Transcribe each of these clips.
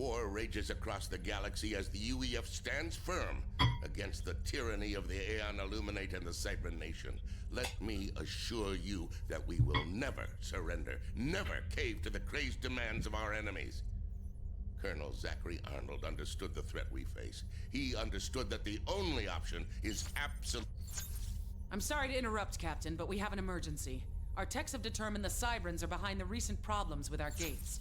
War rages across the galaxy as the UEF stands firm against the tyranny of the Aeon Illuminate and the Cybran Nation. Let me assure you that we will never surrender, never cave to the crazed demands of our enemies. Colonel Zachary Arnold understood the threat we face. He understood that the only option is absolute. I'm sorry to interrupt, Captain, but we have an emergency. Our techs have determined the Cybrans are behind the recent problems with our gates.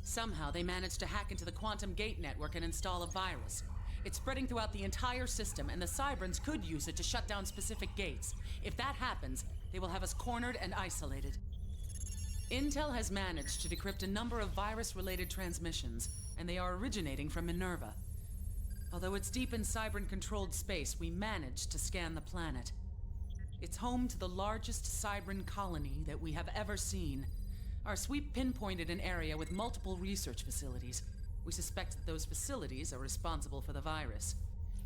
Somehow they managed to hack into the quantum gate network and install a virus. It's spreading throughout the entire system, and the Cybrans could use it to shut down specific gates. If that happens, they will have us cornered and isolated. Intel has managed to decrypt a number of virus-related transmissions, and they are originating from Minerva. Although it's deep in Cybran-controlled space, we managed to scan the planet. It's home to the largest Cybran colony that we have ever seen. Our sweep pinpointed an area with multiple research facilities. We suspect that those facilities are responsible for the virus.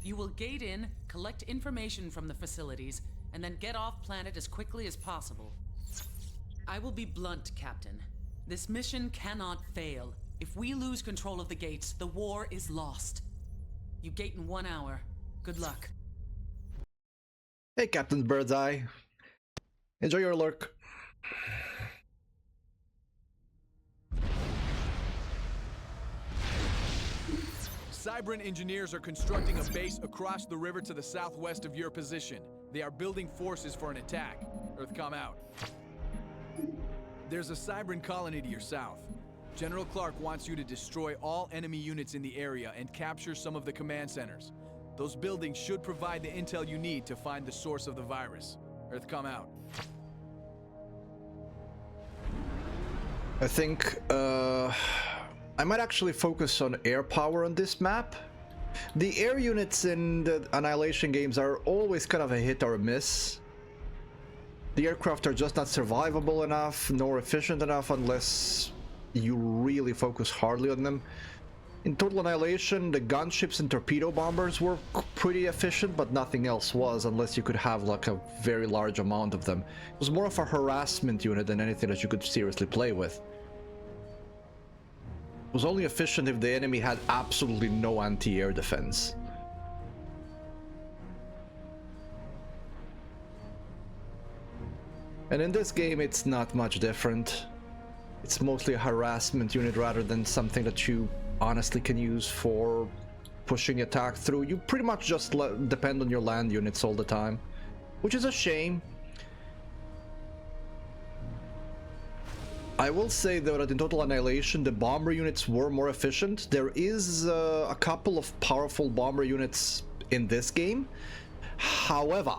You will gate in, collect information from the facilities, and then get off planet as quickly as possible. I will be blunt, Captain. This mission cannot fail. If we lose control of the gates, the war is lost. You gate in 1 hour. Good luck. Hey, Captain Birdseye. Enjoy your lurk. Cybran engineers are constructing a base across the river to the southwest of your position. They are building forces for an attack. Earthcom out. There's a Cybran colony to your south. General Clark wants you to destroy all enemy units in the area and capture some of the command centers. Those buildings should provide the intel you need to find the source of the virus. Earthcom out. I think, I might actually focus on air power on this map. The air units in the Annihilation games are always kind of a hit or a miss. The aircraft are just not survivable enough, nor efficient enough unless you really focus hardly on them. In Total Annihilation, the gunships and torpedo bombers were pretty efficient, but nothing else was, unless you could have like a very large amount of them. It was more of a harassment unit than anything that you could seriously play with. It was only efficient if the enemy had absolutely no anti-air defense. And in this game, it's not much different. It's mostly a harassment unit rather than something that you honestly can use for pushing attack through. You pretty much just depend on your land units all the time, which is a shame. I will say though that in Total Annihilation the bomber units were more efficient. There is a couple of powerful bomber units in this game. However,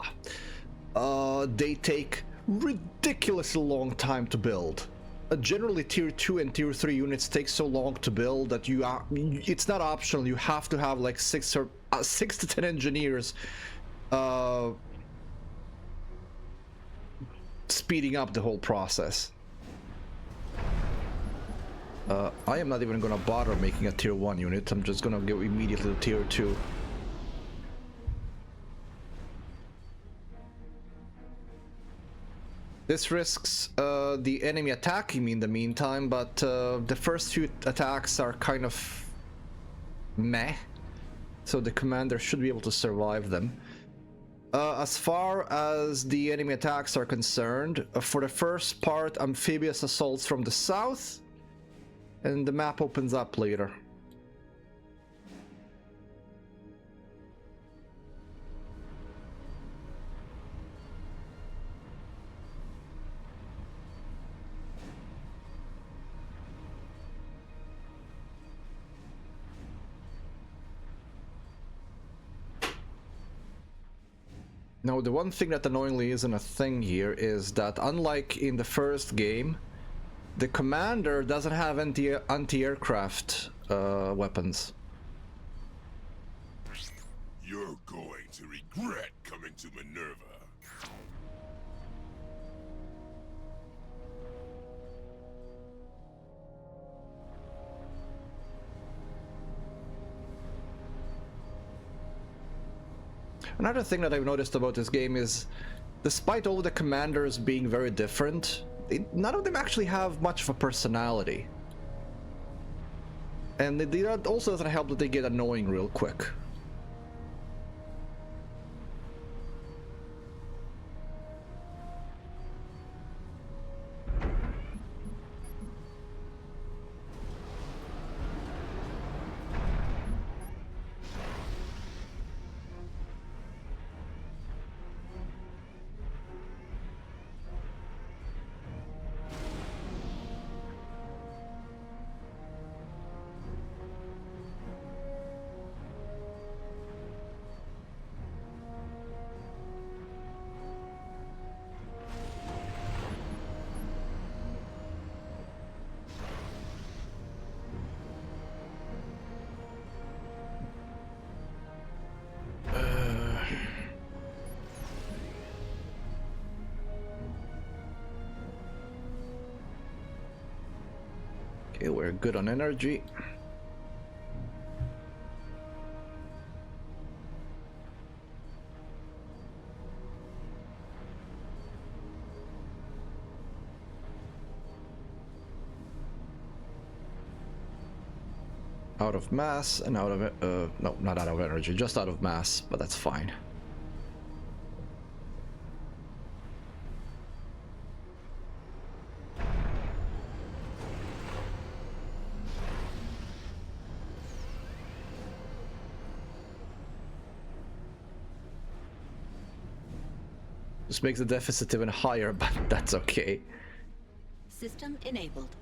they take ridiculously long time to build. Generally tier 2 and tier 3 units take so long to build that it's not optional. You have to have like 6 to 10 engineers speeding up the whole process. I am not even gonna bother making a tier 1 unit. I'm just gonna go immediately to tier 2. This risks the enemy attacking me in the meantime, but the first few attacks are kind of meh, so the commander should be able to survive them. As far as the enemy attacks are concerned, for the first part, amphibious assaults from the south, and the map opens up later. Now, the one thing that annoyingly isn't a thing here is that, unlike in the first game, the commander doesn't have anti-aircraft weapons. You're going to regret coming to Minerva. Another thing that I've noticed about this game is, despite all the commanders being very different, none of them actually have much of a personality. And it also doesn't help that they get annoying real quick. Okay, we're good on energy. Out of mass and out of no, not out of energy, just out of mass, but that's fine. This makes the deficit even higher, but that's okay. System enabled.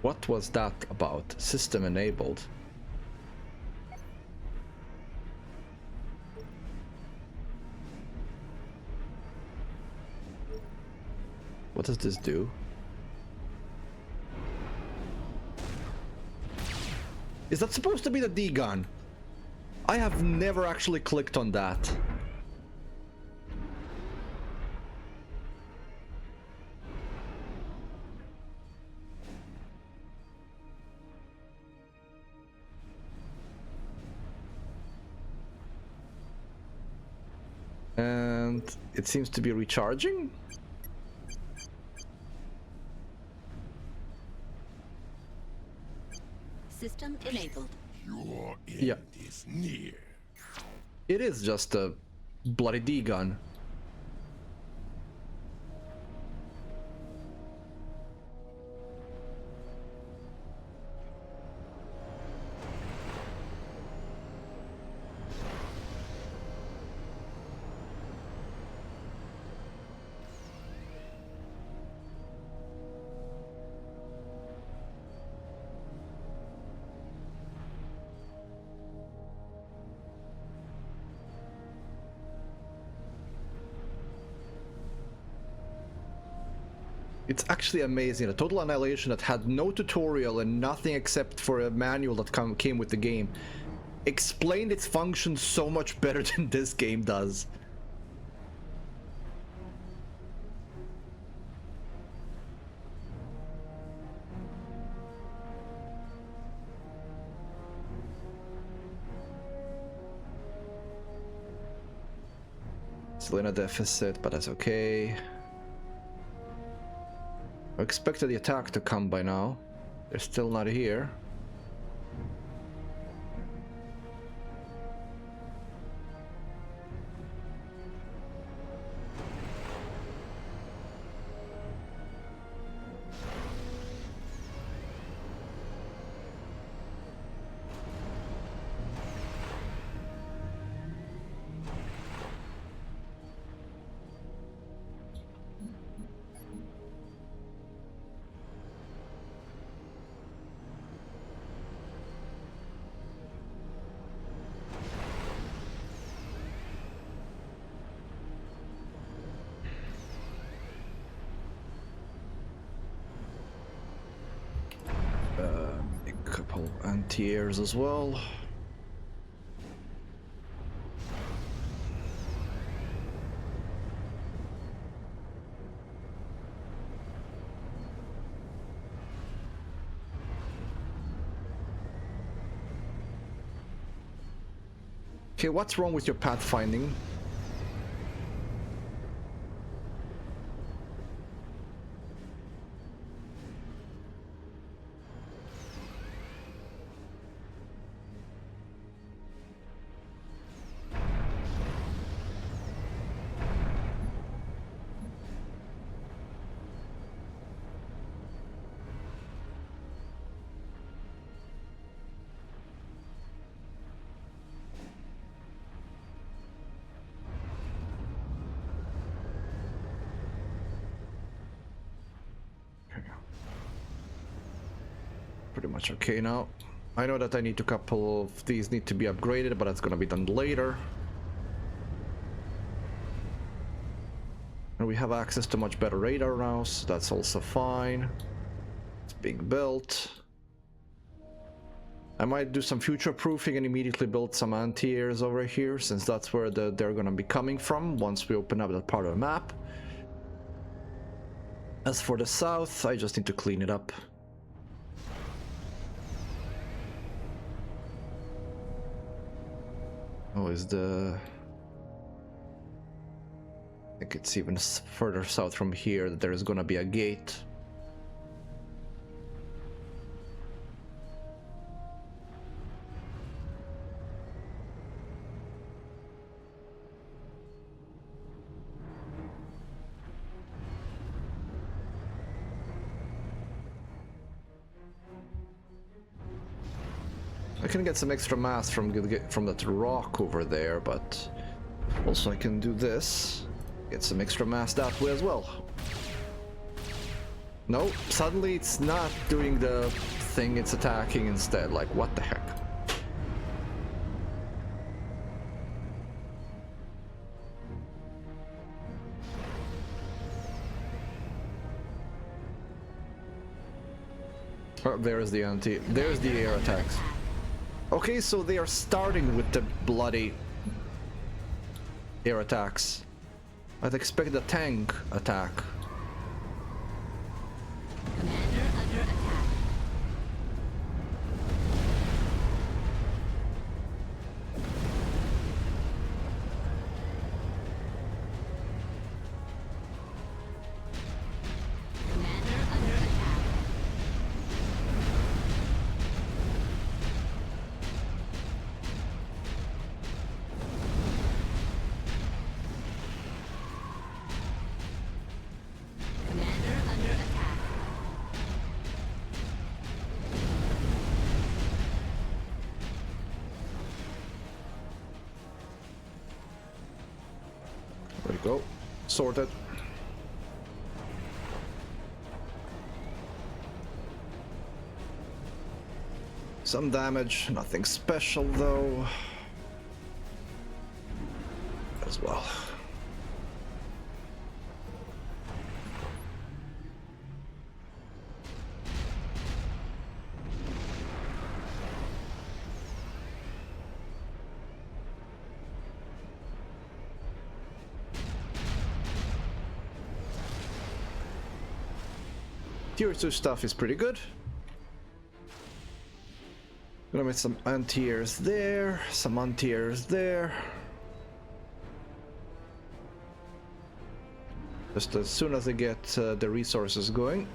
What was that about? System enabled. What does this do? Is that supposed to be the D gun? I have never actually clicked on that. And it seems to be recharging. System enabled. Your end Yeah. is near. It is just a bloody D gun. It's actually amazing. A Total Annihilation that had no tutorial and nothing except for a manual that came with the game explained its function so much better than this game does. Still in a deficit, but that's okay. I expected the attack to come by now. They're still not here. A couple anti-airs as well. Okay, what's wrong with your pathfinding? pretty much okay now. I know that I need a couple of these need to be upgraded, but that's gonna be done later. And we have access to much better radar now, so that's also fine. It's being built. I might do some future proofing and immediately build some anti-airs over here, since that's where they're gonna be coming from once we open up that part of the map. As for the south, I just need to clean it up. Oh, is the... I think it's even further south from here that there is gonna be a gate. I can get some extra mass from that rock over there, but also I can do this. Get some extra mass that way as well. No, suddenly it's not doing the thing, it's attacking instead. Like, what the heck? Oh, there's the air attacks. Okay, so they are starting with the bloody air attacks. I'd expect a tank attack. Commander under attack. Commander under attack. Commander under attack. There we go. Sorted. Some damage, nothing special though. As well. Tier 2 stuff is pretty good. Gonna make some anti-airs there, some anti-airs there. Just as soon as I get the resources going.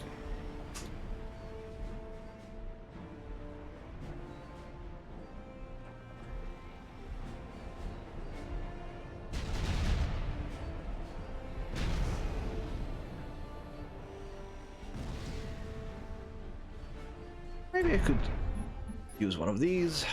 Maybe I could use one of these.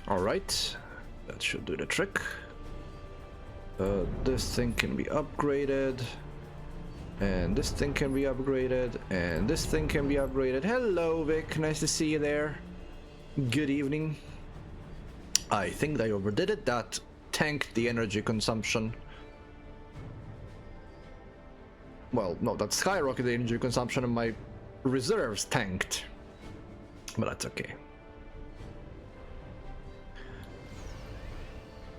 Alright, that should do the trick. This thing can be upgraded. And this thing can be upgraded. And this thing can be upgraded. Hello, Vic. Nice to see you there. Good evening. I think I overdid it. That tanked the energy consumption. Well, no, that skyrocketed the energy consumption and my reserves tanked. But that's okay.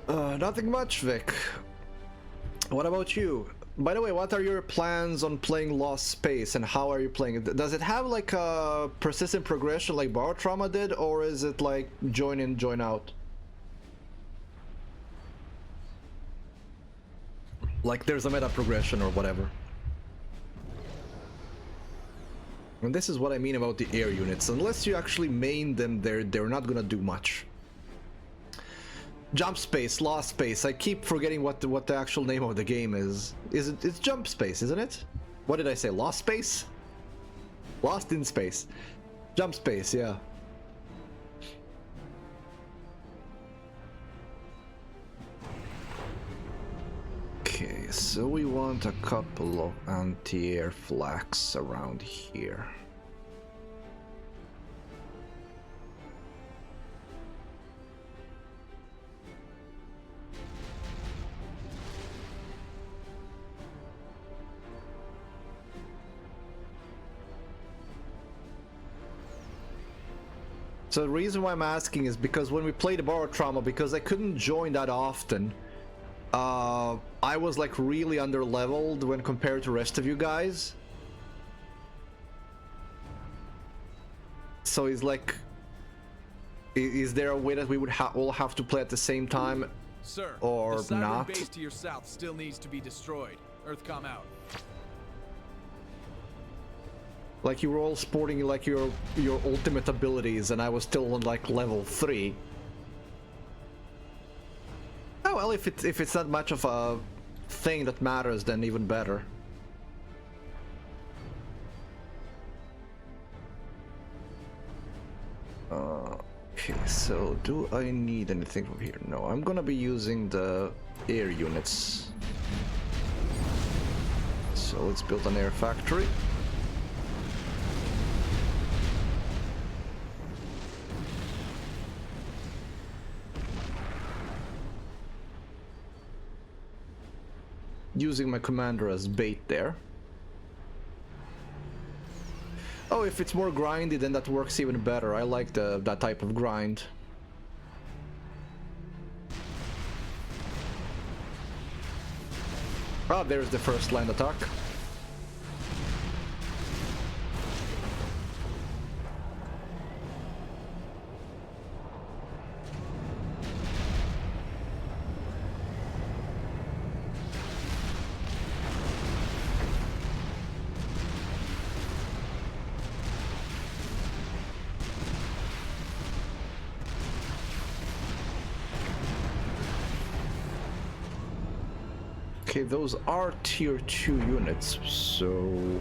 Nothing much, Vic. What about you? By the way, what are your plans on playing Lost Space and how are you playing it? Does it have like a persistent progression like Bar Trauma did, or is it like join in, join out? Like there's a meta progression or whatever. And this is what I mean about the air units. Unless you actually main them, they're not gonna do much. Jump space, lost space. I keep forgetting what the actual name of the game is. It's jump space, isn't it? What did I say? Lost space? Lost in space. Jump space, yeah. Okay, so we want a couple of anti-air flags around here. So the reason why I'm asking is because when we played the Borrowed Trauma, because I couldn't join that often, I was like really under-leveled when compared to the rest of you guys. So it's like, is there a way that we would all have to play at the same time? Sir, or the Siren not? base to your south still needs to be destroyed. Earthcom out. Like you were all sporting like your ultimate abilities, and I was still on like level 3. Oh well, if it's not much of a thing that matters, then even better. Okay, so do I need anything from here? No, I'm gonna be using the air units. So let's build an air factory. Using my commander as bait there. Oh, if it's more grindy, then that works even better. I like that type of grind. Ah, there's the first land attack. Okay, those are tier 2 units, so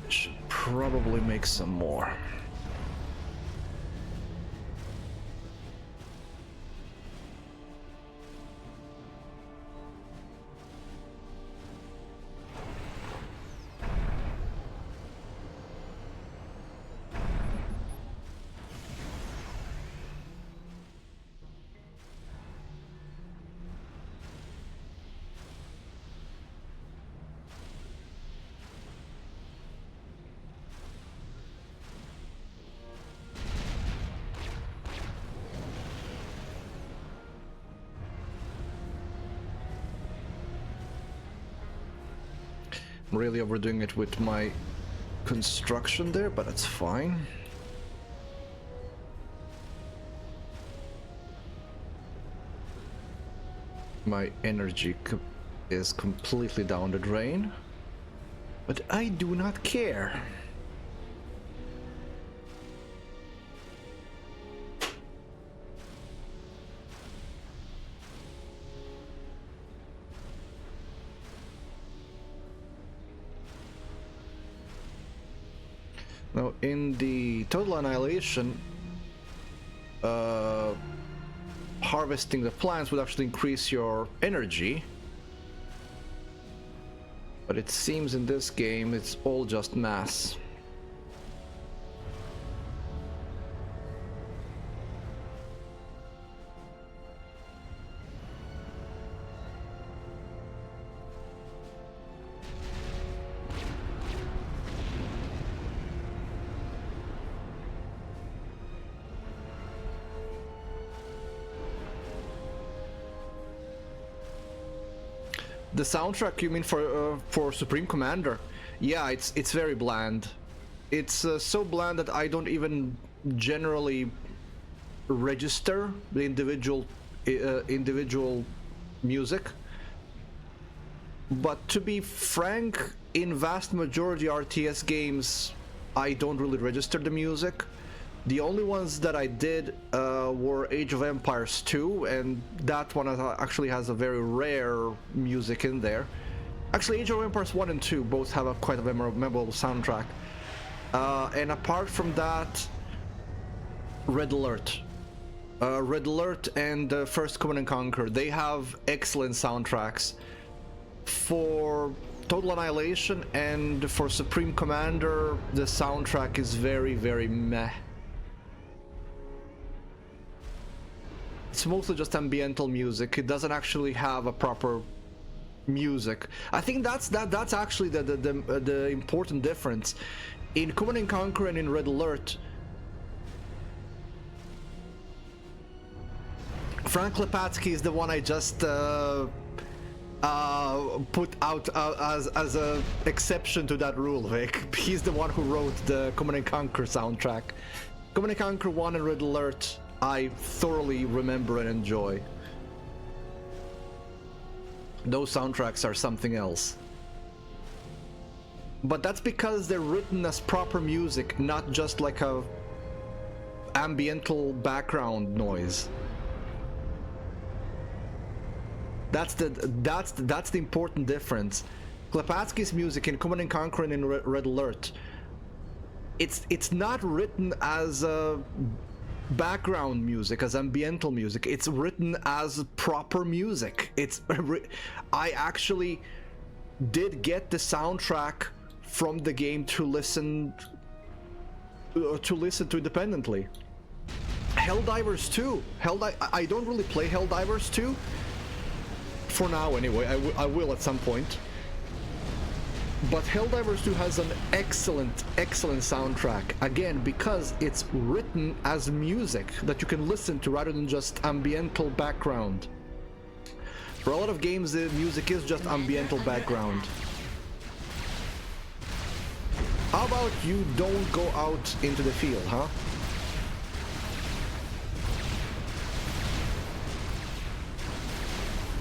should probably make some more. I'm really overdoing it with my construction there, but it's fine. My energy is completely down the drain, but I do not care. Now, in the Total Annihilation, harvesting the plants would actually increase your energy. But it seems in this game it's all just mass. The soundtrack, you mean for Supreme Commander? Yeah, it's very bland. It's so bland that I don't even generally register the individual music. But to be frank, in vast majority RTS games, I don't really register the music. The only ones that I did were Age of Empires 2, and that one actually has a very rare music in there. Actually, Age of Empires 1 and 2 both have a quite a memorable soundtrack. And apart from that, Red Alert. Red Alert and First Command & Conquer, they have excellent soundtracks. For Total Annihilation and for Supreme Commander, the soundtrack is very, very meh. It's mostly just ambiental music. It doesn't actually have a proper music. I think that's actually the important difference. In Command & Conquer and in Red Alert, Frank Lepatsky is the one I just put out as a exception to that rule, Vic. He's the one who wrote the Command & Conquer soundtrack. Command & Conquer 1 and Red Alert, I thoroughly remember and enjoy. Those soundtracks are something else. But that's because they're written as proper music, not just like a ambiental background noise. That's the important difference. Klepatsky's music in Command & Conquer and in Red Alert, it's not written as background music, as ambiental music. It's written as proper music. I actually did get the soundtrack from the game to listen to independently. Helldivers 2. I don't really play Helldivers 2 for now anyway. I will at some point. But Helldivers 2 has an excellent soundtrack, again because it's written as music that you can listen to rather than just ambiental background. For a lot of games, the music is just ambiental background. How about you don't go out into the field, huh?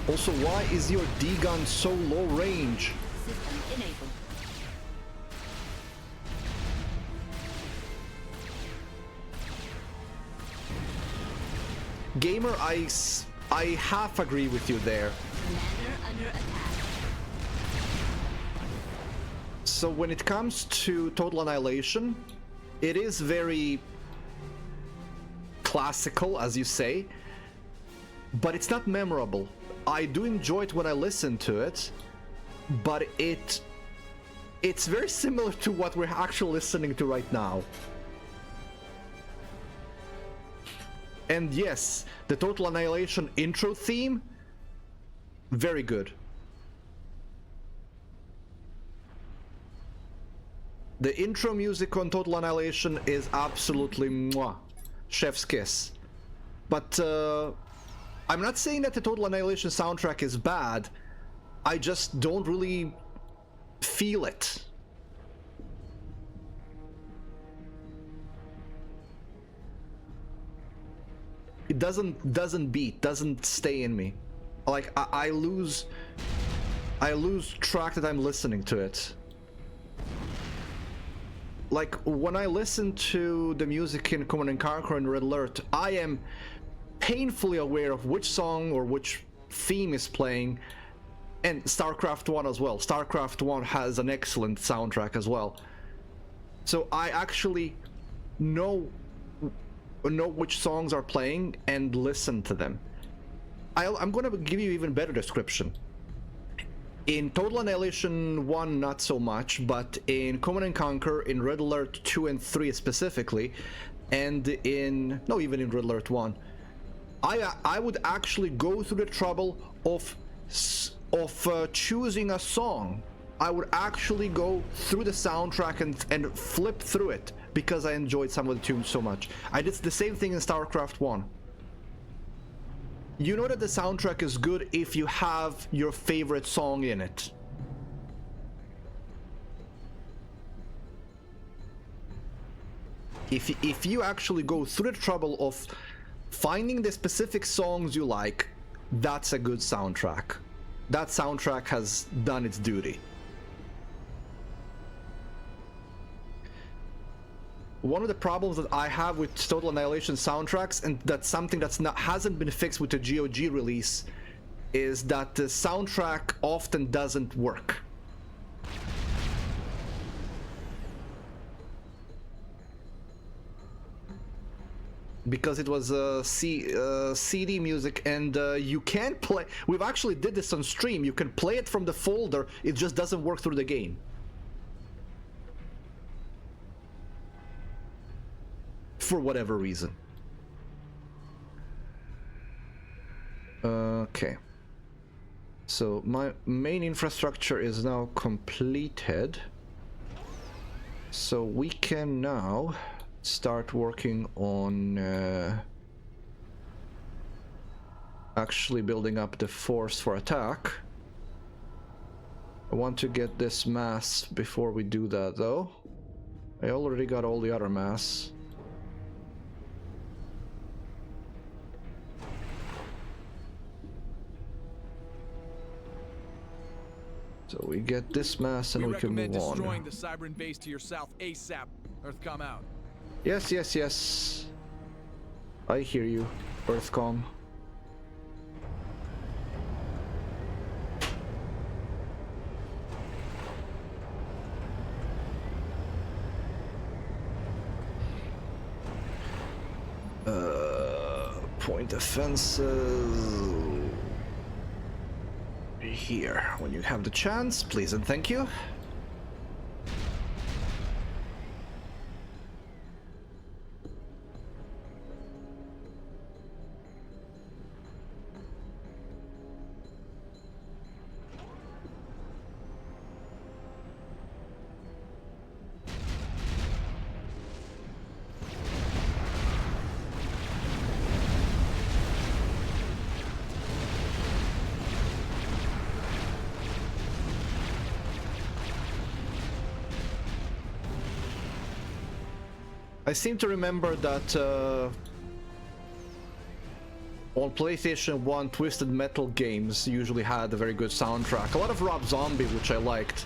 Also, why is your D-gun so low range? System enabled. Gamer, I half agree with you there. Commander under attack. So when it comes to Total Annihilation, it is very classical, as you say, but it's not memorable. I do enjoy it when I listen to it, but it's very similar to what we're actually listening to right now. And yes, the Total Annihilation intro theme, very good. The intro music on Total Annihilation is absolutely mwah, chef's kiss. But I'm not saying that the Total Annihilation soundtrack is bad, I just don't really feel it. It doesn't stay in me. Like I lose track that I'm listening to it. Like when I listen to the music in Command & Conquer and Red Alert, I am painfully aware of which song or which theme is playing, and StarCraft 1 as well. StarCraft 1 has an excellent soundtrack as well. So I actually know which songs are playing and listen to them. I'm going to give you even better description. In Total Annihilation 1, not so much, but in Command & Conquer, in Red Alert 2 and 3 specifically, and even in Red Alert 1, I would actually go through the trouble of choosing a song. I would actually go through the soundtrack and flip through it because I enjoyed some of the tunes so much. I did the same thing in StarCraft 1. You know that the soundtrack is good if you have your favorite song in it. If you actually go through the trouble of finding the specific songs you like, that's a good soundtrack. That soundtrack has done its duty. one of the problems that I have with Total Annihilation soundtracks, and that's something that's hasn't been fixed with the GOG release, is that the soundtrack often doesn't work. Because it was CD music, and you can't play. We've actually did this on stream. You can play it from the folder. It just doesn't work through the game. For whatever reason. Okay. So my main infrastructure is now completed. So we can now start working on actually building up the force for attack. I want to get this mass before we do that though. I already got all the other mass. So we get this mass and we can move on. We recommend destroying the Cybran base to your south ASAP. Earthcom out. Yes, yes, yes. I hear you, Earthcom. Point defenses here when you have the chance, please and thank you. I seem to remember that on PlayStation 1, Twisted Metal games usually had a very good soundtrack. A lot of Rob Zombie, which I liked.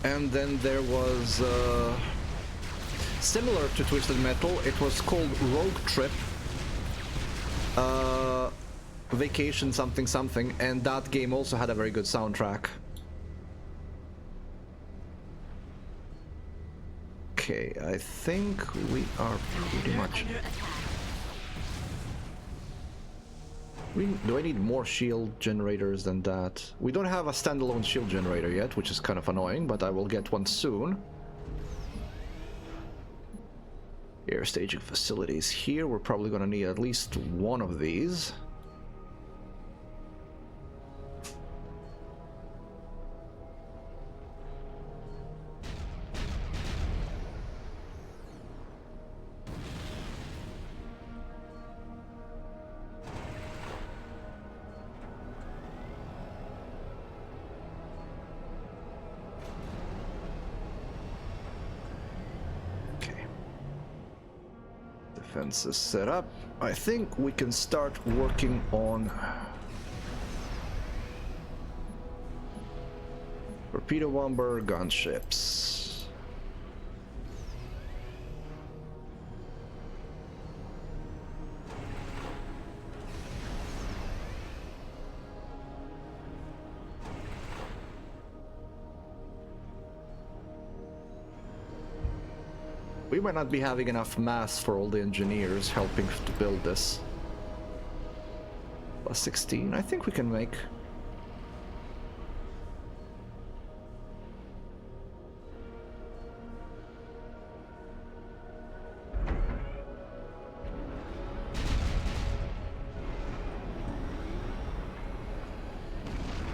And then there was, similar to Twisted Metal, it was called Rogue Trip. Vacation something something, and that game also had a very good soundtrack. Okay, I think we are pretty much... Do I need more shield generators than that? We don't have a standalone shield generator yet, which is kind of annoying, but I will get one soon. Air staging facilities here. We're probably gonna need at least one of these. Defenses set up. I think we can start working on torpedo bomber gunships. We might not be having enough mass for all the engineers helping to build this. Plus 16, I think we can make.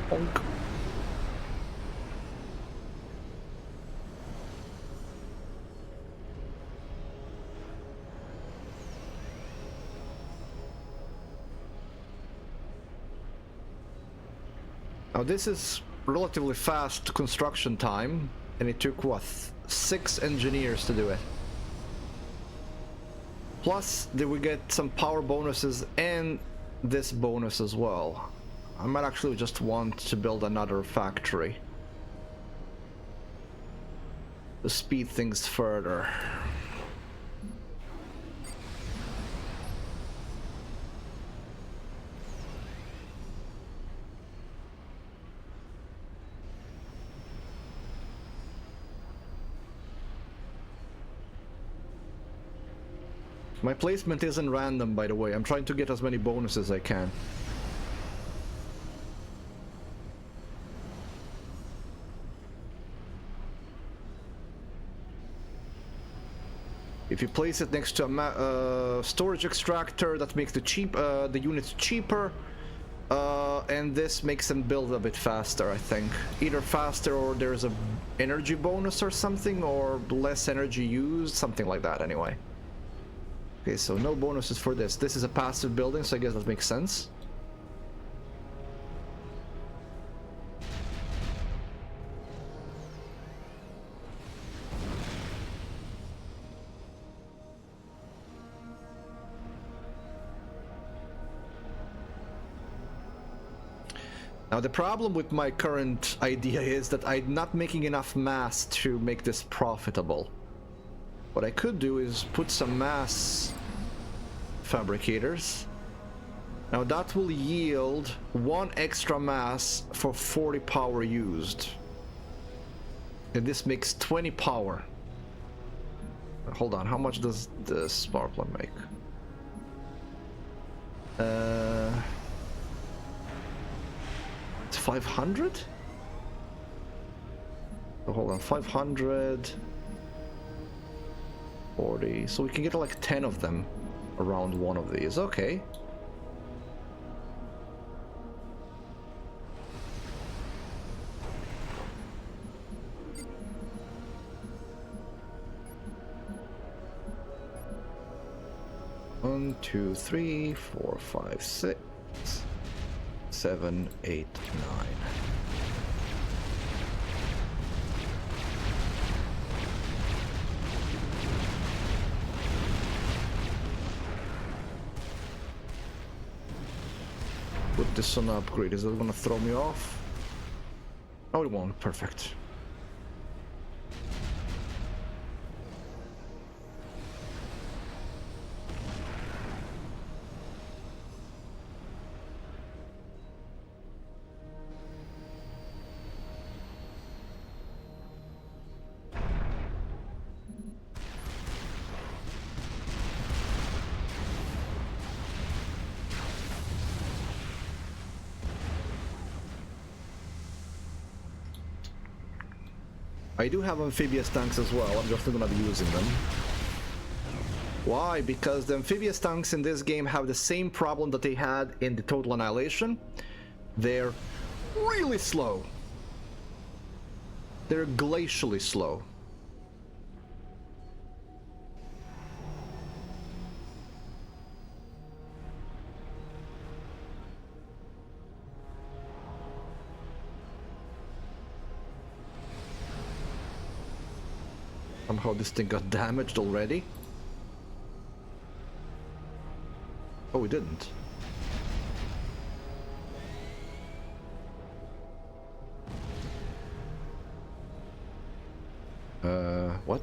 Honk. Now this is relatively fast construction time, and it took what, 6 engineers to do it. Plus, did we get some power bonuses and this bonus as well? I might actually just want to build another factory to speed things further. My placement isn't random, by the way. I'm trying to get as many bonuses as I can. If you place it next to a storage extractor, that makes the units cheaper, and this makes them build a bit faster, I think. Either faster, or there's a energy bonus or something, or less energy used, something like that anyway. Okay, so no bonuses for this. This is a passive building, so I guess that makes sense. Now the problem with my current idea is that I'm not making enough mass to make this profitable. What I could do is put some mass fabricators. Now that will yield 1 extra mass for 40 power used. And this makes 20 power. Hold on, how much does this power plant make? It's 500? Oh, hold on, 500... 40, so we can get like 10 of them around one of these. Okay. One, two, three, 4, 5, 6, 7, 8, 9. Put this on upgrade. Is that gonna throw me off? Oh, it won't. Perfect. I do have amphibious tanks as well, I'm just not gonna be using them. Why? Because the amphibious tanks in this game have the same problem that they had in the Total Annihilation. They're really slow. They're glacially slow. Somehow this thing got damaged already. Oh, we didn't. What?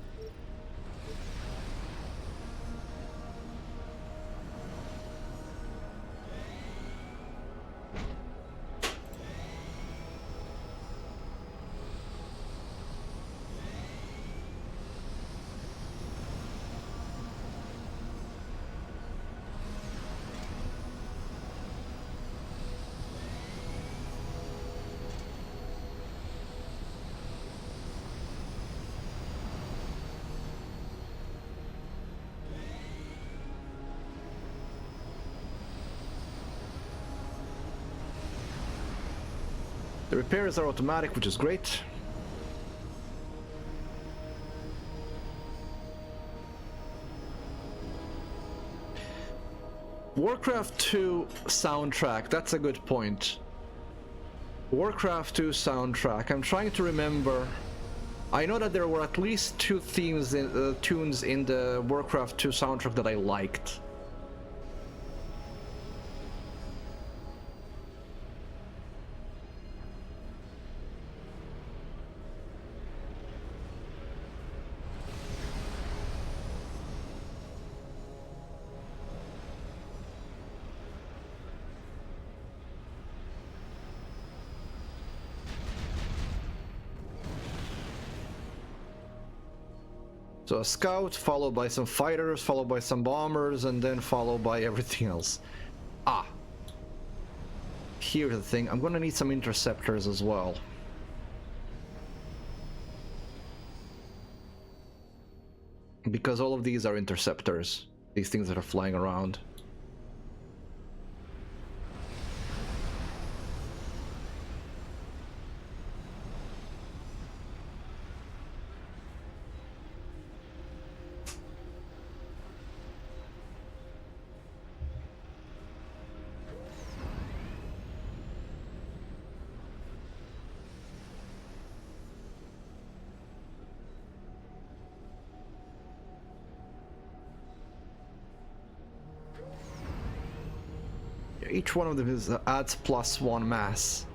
The repairs are automatic, which is great. Warcraft 2 soundtrack, that's a good point. Warcraft 2 soundtrack, I'm trying to remember. I know that there were at least 2 themes in, tunes in the Warcraft 2 soundtrack that I liked. So a scout, followed by some fighters, followed by some bombers, and then followed by everything else. Ah. Here's the thing, I'm gonna need some interceptors as well. Because all of these are interceptors. These things that are flying around. Each one of them adds +1 mass.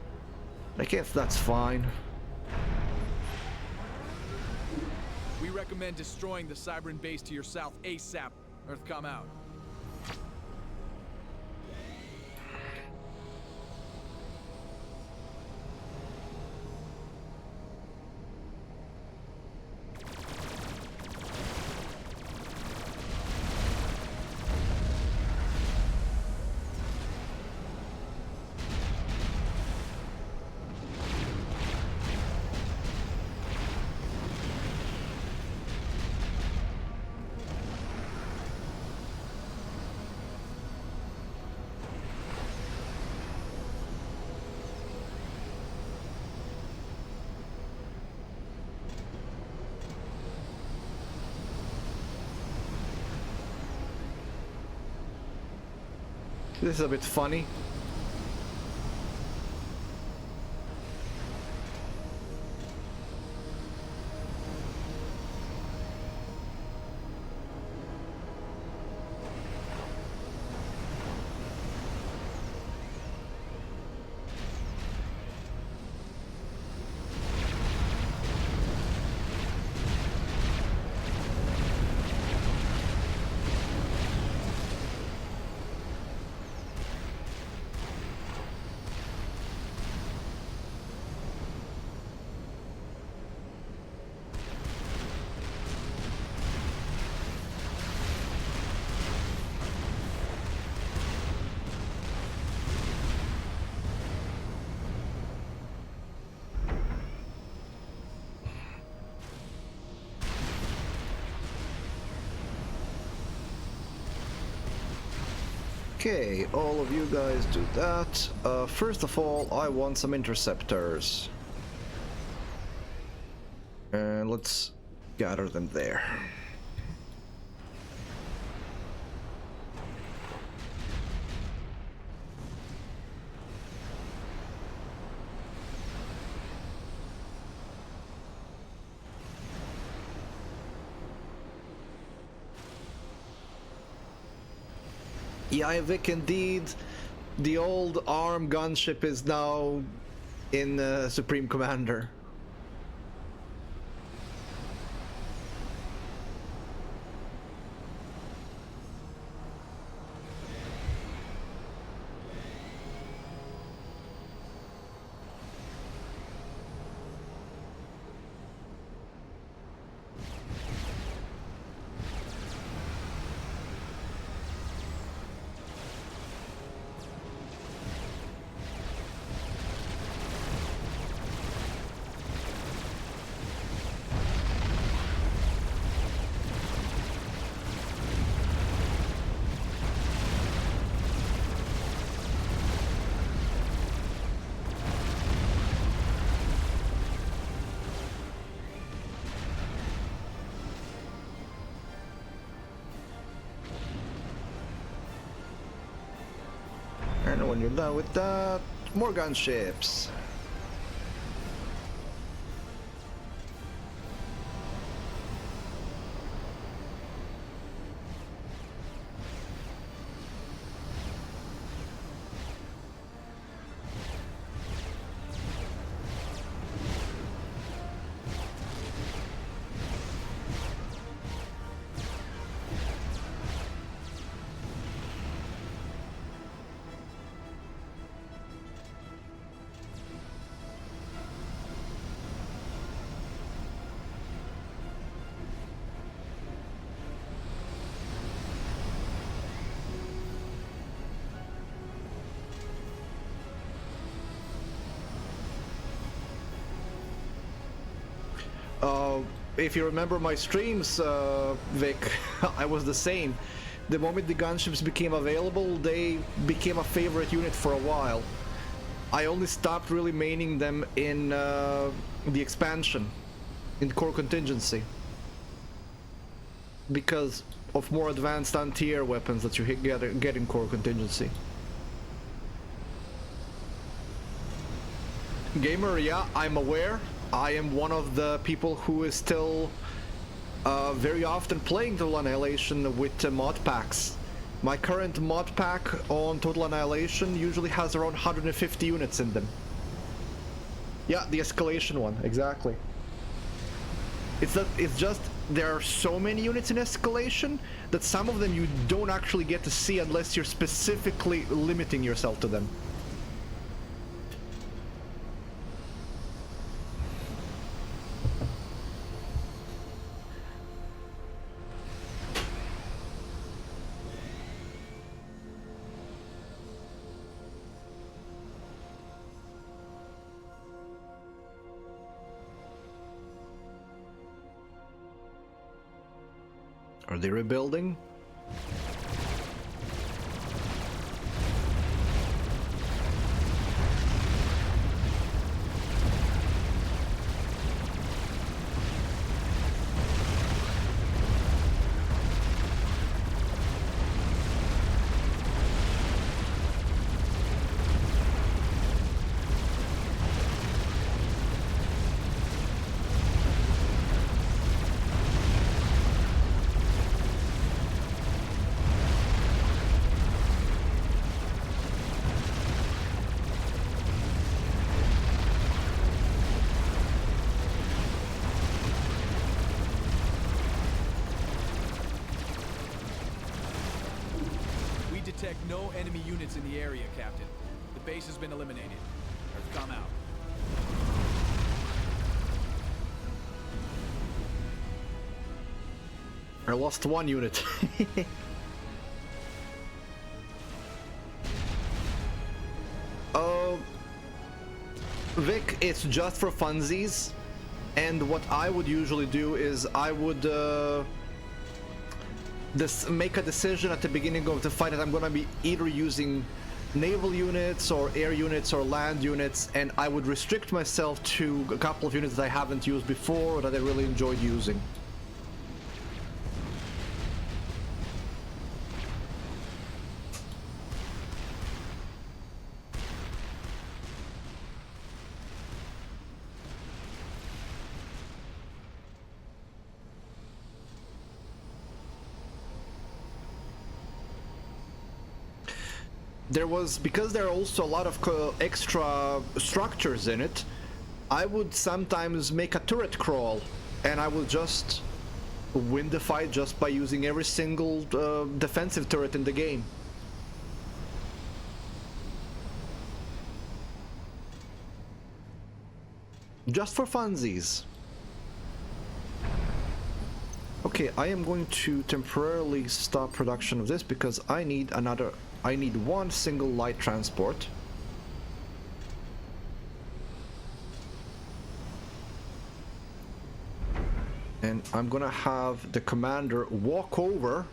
I guess that's fine. We recommend destroying the Cybran base to your south ASAP. Earthcom out. This is a bit funny. Okay, all of you guys do that. First of all, I want some interceptors. And let's gather them there. Yeah, Vic, indeed. The old ARM gunship is now in Supreme Commander. And when you're done with that, more gunships. If you remember my streams, Vic, I was the same. The moment the gunships became available, they became a favorite unit for a while. I only stopped really maining them in the expansion, in core contingency, because of more advanced anti-air weapons that you get in core contingency. Gamer, yeah, I'm aware. I am one of the people who is still very often playing Total Annihilation with mod packs. My current mod pack on Total Annihilation usually has around 150 units in them. Yeah, the escalation one, exactly. It's just there are so many units in escalation that some of them you don't actually get to see unless you're specifically limiting yourself to them. Are they rebuilding? Detect no enemy units in the area, Captain. The base has been eliminated. Come out. I lost one unit. Vic, it's just for funsies. And what I would usually do is I would make a decision at the beginning of the fight that I'm gonna be either using naval units or air units or land units, and I would restrict myself to a couple of units that I haven't used before or that I really enjoyed using. Because there are also a lot of extra structures in it, I would sometimes make a turret crawl, and I would just win the fight just by using every single defensive turret in the game. Just for funsies. Okay, I am going to temporarily stop production of this because I need one single light transport. And I'm gonna have the commander walk over .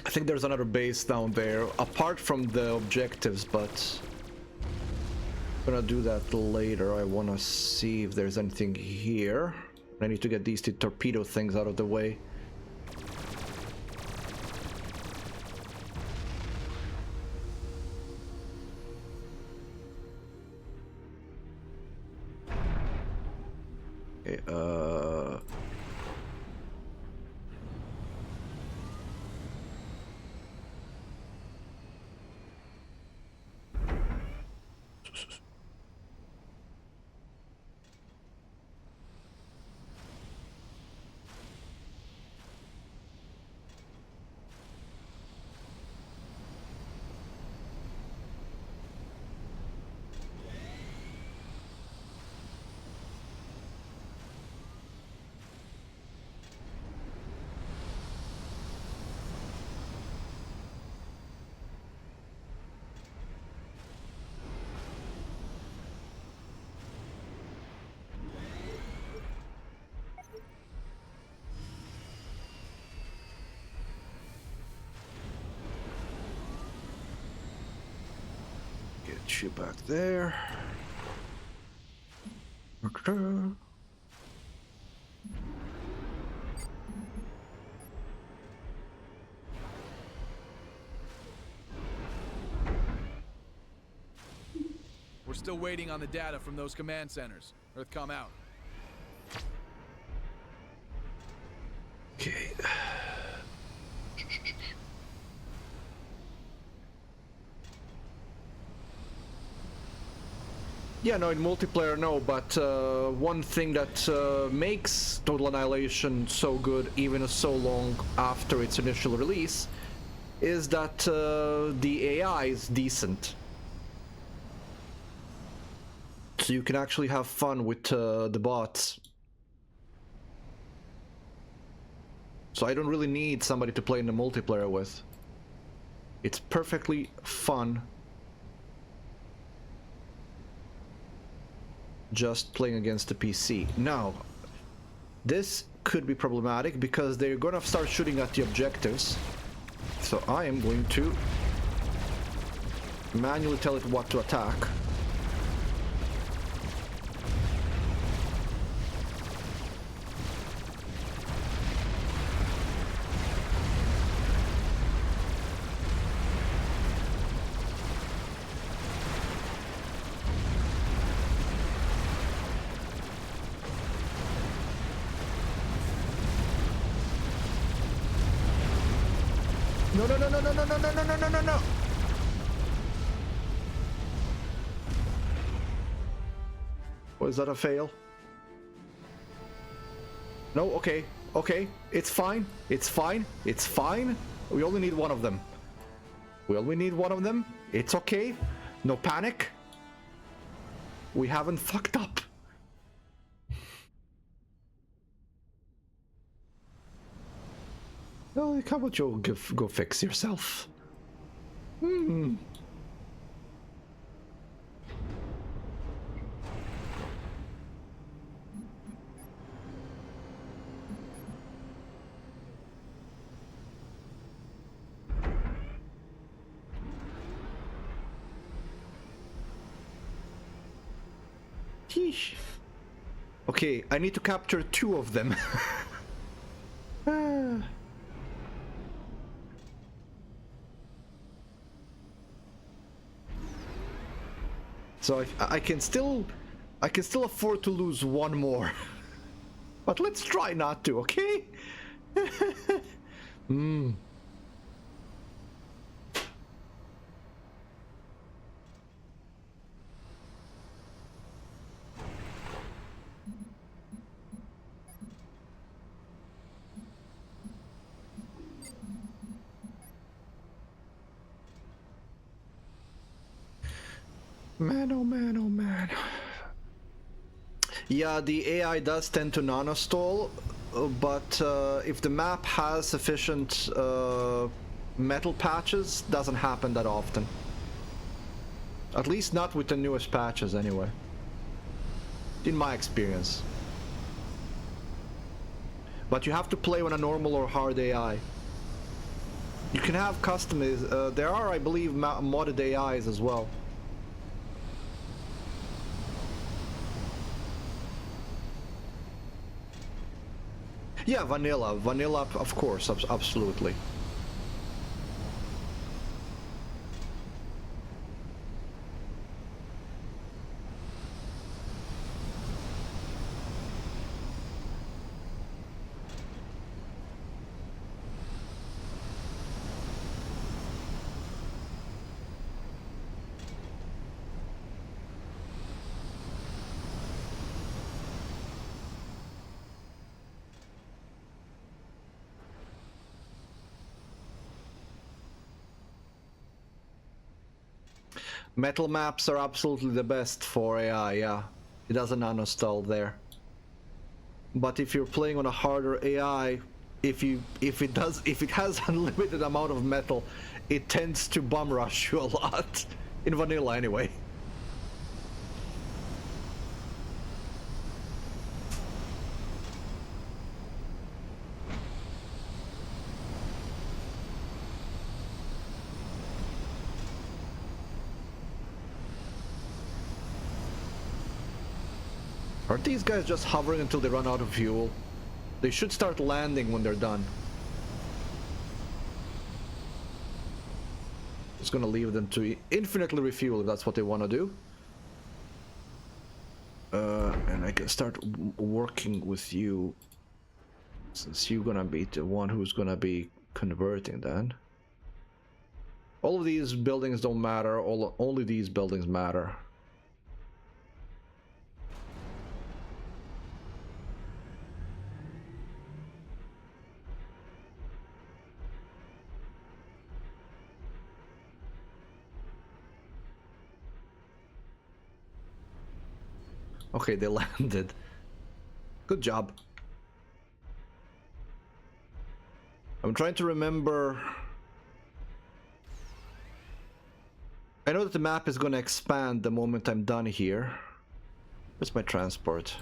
I think there's another base down there, apart from the objectives, but I'm gonna do that later. I wanna see if there's anything here. I need to get these two torpedo things out of the way. Okay, push you back there. Okay. We're still waiting on the data from those command centers. Earthcom out. Okay. Yeah, no, in multiplayer, no, but one thing that makes Total Annihilation so good, even so long after its initial release, is that the AI is decent. So you can actually have fun with the bots. So I don't really need somebody to play in the multiplayer with. It's perfectly fun just playing against the PC. Now, this could be problematic because they're gonna start shooting at the objectives. So I am going to manually tell it what to attack. No, no, no, no, no, no, no, no, no, no, no, no, no. Was that a fail? No, okay, okay. It's fine. It's fine. It's fine. We only need one of them. We only need one of them. It's okay. No panic. We haven't fucked up. Oh, how about you go fix yourself? Hmm. Yeesh. Okay, I need to capture 2 of them. Ah. So I can still afford to lose 1 more. But let's try not to, okay? Hmm. Man, oh man, oh man. Yeah, the AI does tend to nanostall, but if the map has sufficient metal patches, doesn't happen that often. At least not with the newest patches, anyway. In my experience. But you have to play on a normal or hard AI. You can have customiz. There are, I believe, modded AIs as well. Yeah, vanilla, of course, absolutely. Metal maps are absolutely the best for AI, yeah. It doesn't nanostall there. But if you're playing on a harder AI, if it has unlimited amount of metal, it tends to bum rush you a lot. In vanilla anyway. Aren't these guys just hovering until they run out of fuel? They should start landing when they're done. Just gonna leave them to infinitely refuel if that's what they want to do. And I can start working with you, since you're gonna be the one who's gonna be converting then. All of these buildings don't matter, only these buildings matter. Okay, they landed. Good job. I'm trying to remember. I know that the map is going to expand the moment I'm done here. Where's my transport?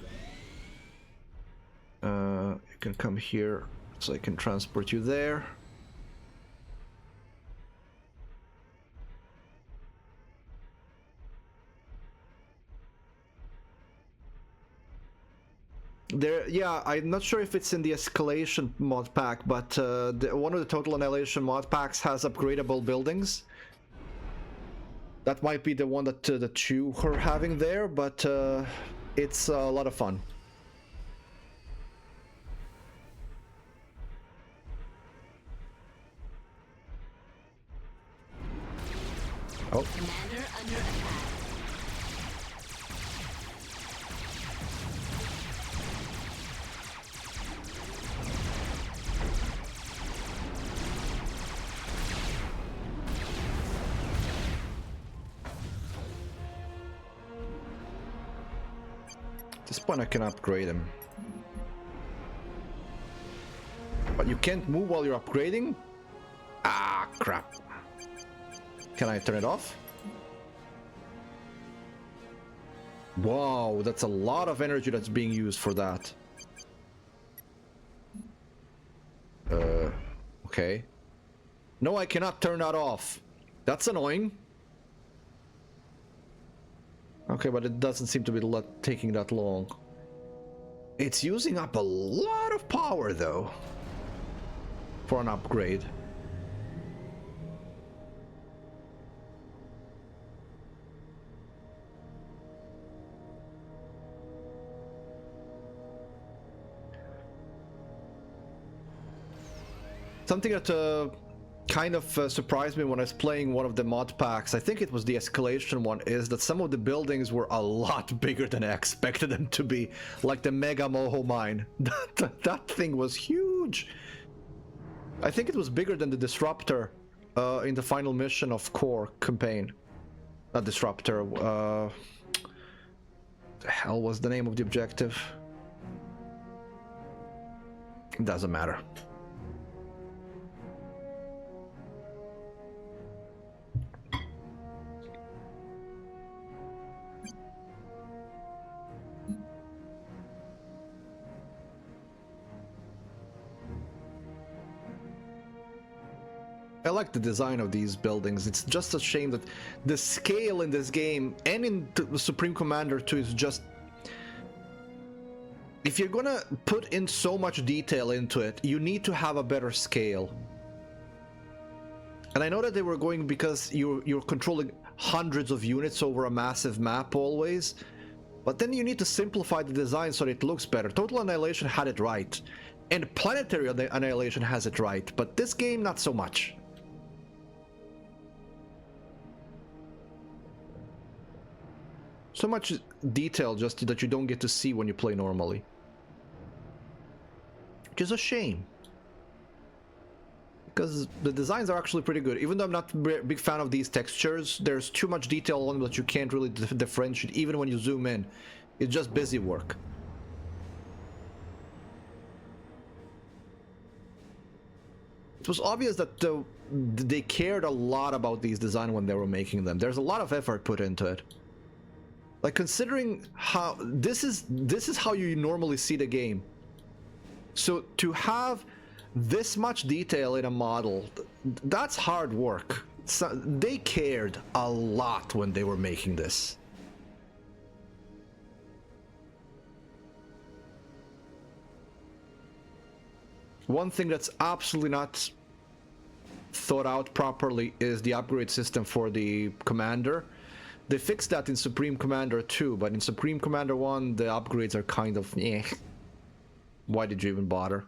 You can come here so I can transport you there. There, yeah, I'm not sure if it's in the escalation mod pack, but one of the Total Annihilation mod packs has upgradable buildings. That might be the one that you are having there, but it's a lot of fun. Oh. Commander under attack. At this point I can upgrade him. But you can't move while you're upgrading? Ah, crap. Can I turn it off? Wow, that's a lot of energy that's being used for that. Okay. No, I cannot turn that off. That's annoying. Okay, but it doesn't seem to be taking that long. It's using up a lot of power, though, for an upgrade. Something that kind of surprised me when I was playing one of the mod packs, I think it was the escalation one, is that some of the buildings were a lot bigger than I expected them to be. Like the Mega Moho mine. That thing was huge! I think it was bigger than the Disruptor in the final mission of Core campaign. Not Disruptor, the hell was the name of the objective? It doesn't matter. I like the design of these buildings. It's just a shame that the scale in this game and in the Supreme Commander 2 is just... If you're gonna put in so much detail into it, you need to have a better scale. And I know that they were going because you're controlling hundreds of units over a massive map always, but then you need to simplify the design so that it looks better. Total Annihilation had it right, and Planetary Annihilation has it right, but this game not so much. So much detail just that you don't get to see when you play normally. Which is a shame. Because the designs are actually pretty good. Even though I'm not a big fan of these textures, there's too much detail on them that you can't really differentiate even when you zoom in. It's just busy work. It was obvious that they cared a lot about these designs when they were making them. There's a lot of effort put into it. Like, considering how this is how you normally see the game. So to have this much detail in a model, that's hard work. So they cared a lot when they were making this. One thing that's absolutely not thought out properly is the upgrade system for the Commander. They fixed that in Supreme Commander 2, but in Supreme Commander 1, the upgrades are kind of eh. Why did you even bother?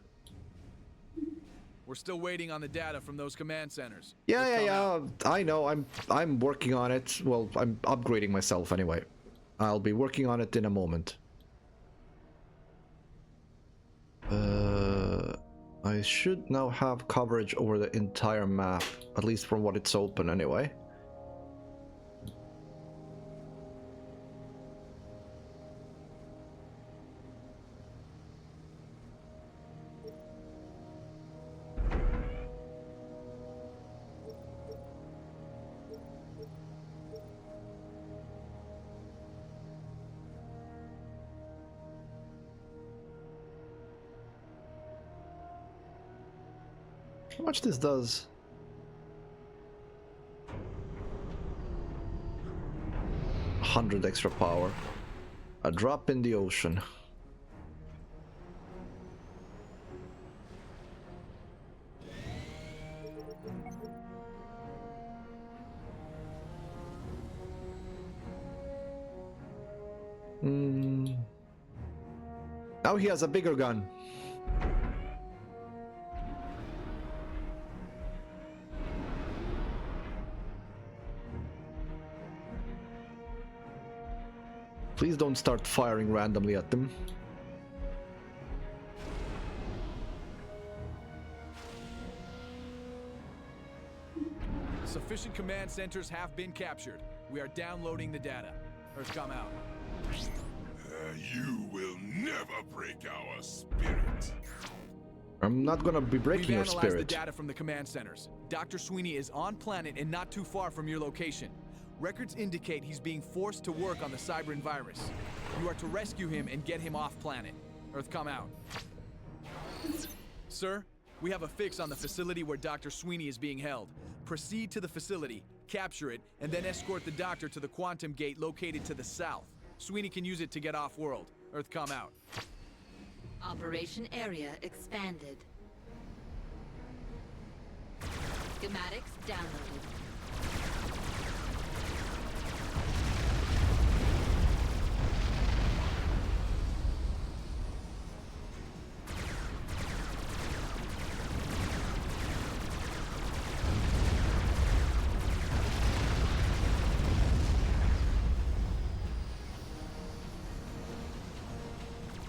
We're still waiting on the data from those command centers. Yeah. I know. I'm working on it. Well, I'm upgrading myself anyway. I'll be working on it in a moment. I should now have coverage over the entire map, at least from what it's open anyway. How much this does? 100 extra power. A drop in the ocean. Now he has a bigger gun. Please don't start firing randomly at them. Sufficient command centers have been captured. We are downloading the data. Earthcom out. You will never break our spirit. I'm not gonna be breaking We've your analyzed spirit. the data from the command centers. Dr. Sweeney is on planet and not too far from your location. Records indicate he's being forced to work on the Cybran virus. You are to rescue him and get him off planet. Earthcom out. Sir, we have a fix on the facility where Dr. Sweeney is being held. Proceed to the facility, capture it, and then escort the doctor to the quantum gate located to the south. Sweeney can use it to get off-world. Earthcom out. Operation area expanded. Schematics downloaded.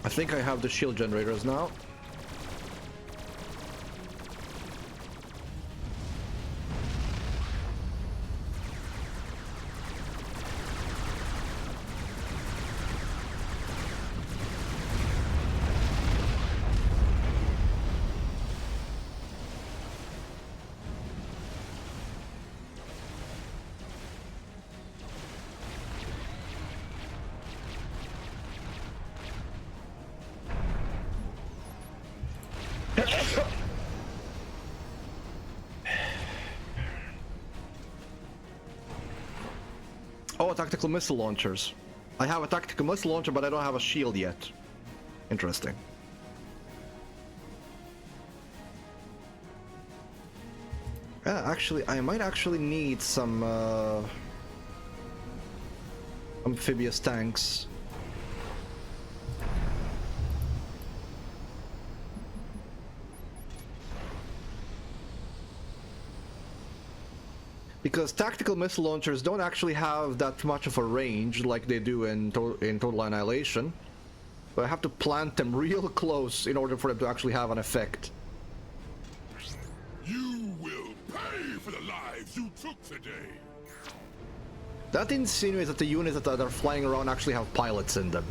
I think I have the shield generators now. Oh, tactical missile launchers. I have a tactical missile launcher, but I don't have a shield yet. Interesting. Actually, I might actually need some amphibious tanks. Because tactical missile launchers don't actually have that much of a range like they do in Total Annihilation. But I have to plant them real close in order for them to actually have an effect. You will pay for the lives you took today. That insinuates that the units that are flying around actually have pilots in them.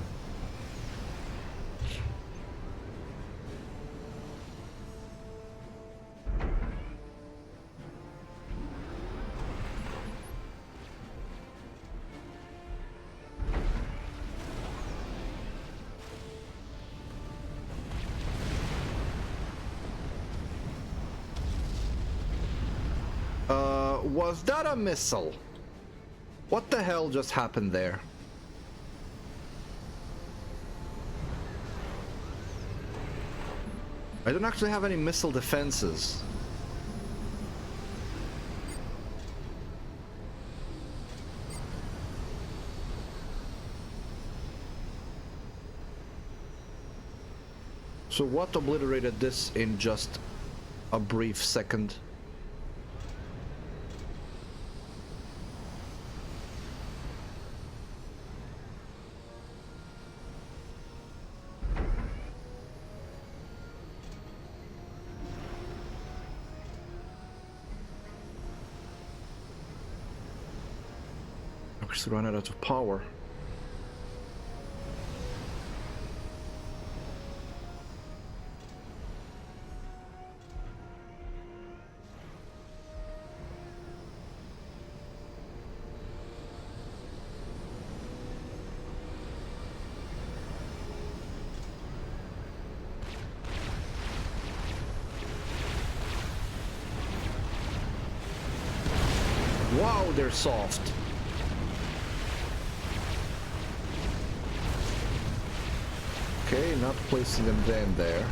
Was that a missile? What the hell just happened there? I don't actually have any missile defenses. So what obliterated this in just a brief second? Just run out of power. Wow, they're soft. Okay, not placing them then there.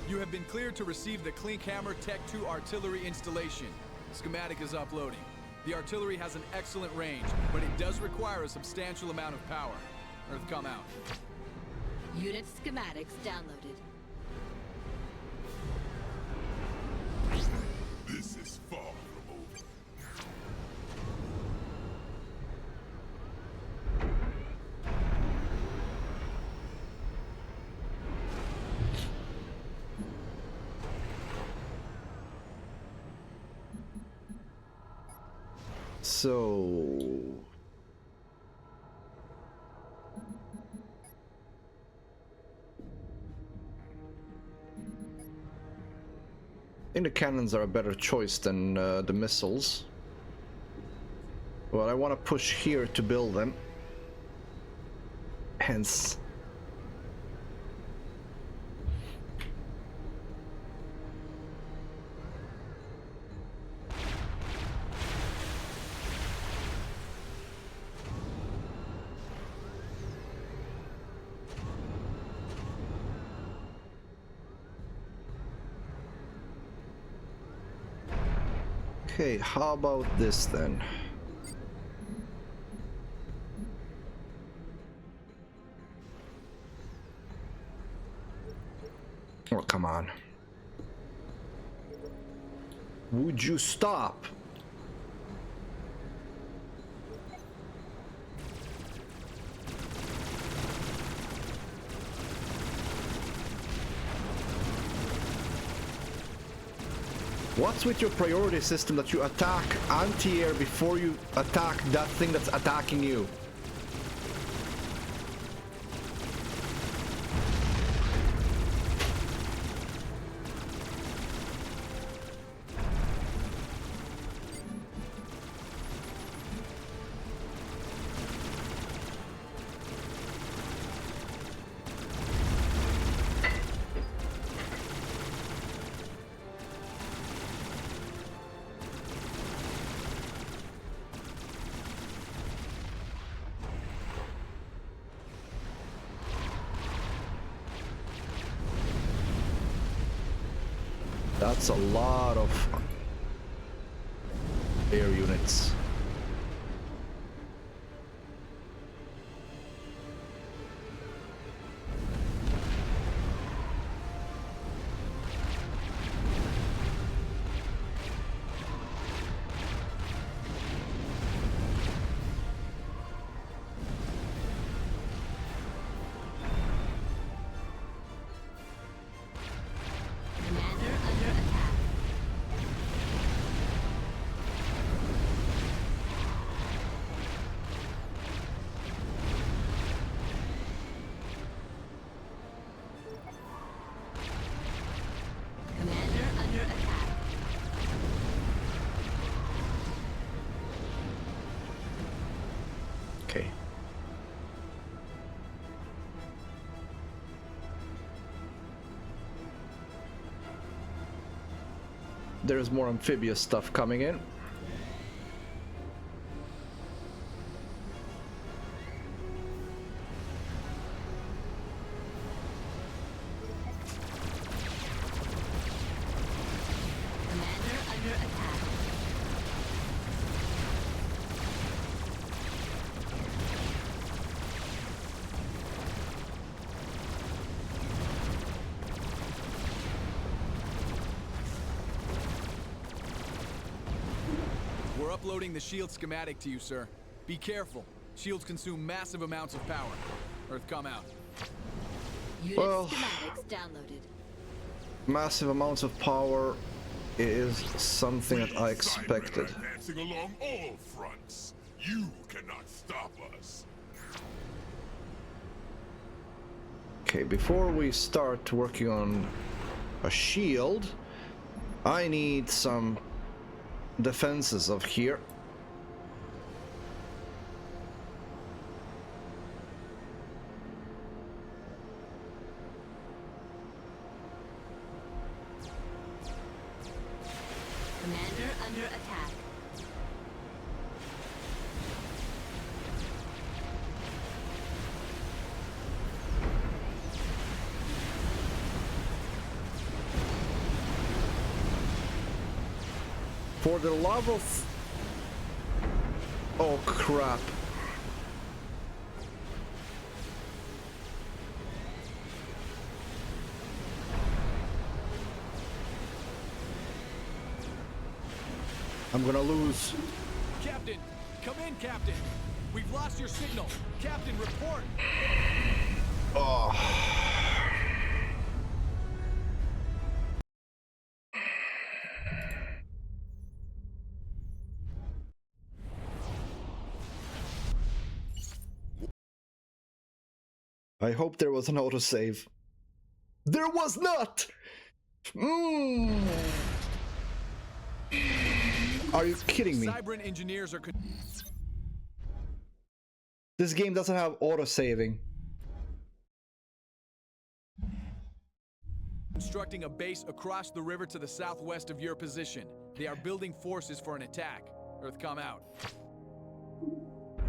You have been cleared to receive the Klinkhammer Tech 2 artillery installation. Schematic is uploading. The artillery has an excellent range, but it does require a substantial amount of power. Earth, come out. Unit schematics downloaded. This is far from over. So... I think the cannons are a better choice than the missiles. Well, I want to push here to build them. Hence... Okay, how about this then? Oh, come on. Would you stop? What's with your priority system that you attack anti-air before you attack that thing that's attacking you? That's a lot of air units. Commander under attack. Commander under attack. Okay. There's more amphibious stuff coming in. uploading the shield schematic to you, sir. Be careful. Shields consume massive amounts of power. Earth, come out. Unit Well- schematics downloaded. Massive amounts of power is something that I expected. Cyber are advancing along all fronts. You cannot stop us. Okay, before we start working on a shield, I need some defenses of here. Commander under attack. For the love of... Oh crap. I'm gonna lose. Captain! Come in, Captain! We've lost your signal! Captain, report! Oh. I hope there was an autosave. There was not! Are you kidding me? Cybran engineers are This game doesn't have autosaving. constructing a base across the river to the southwest of your position. They are building forces for an attack. Earth, come out.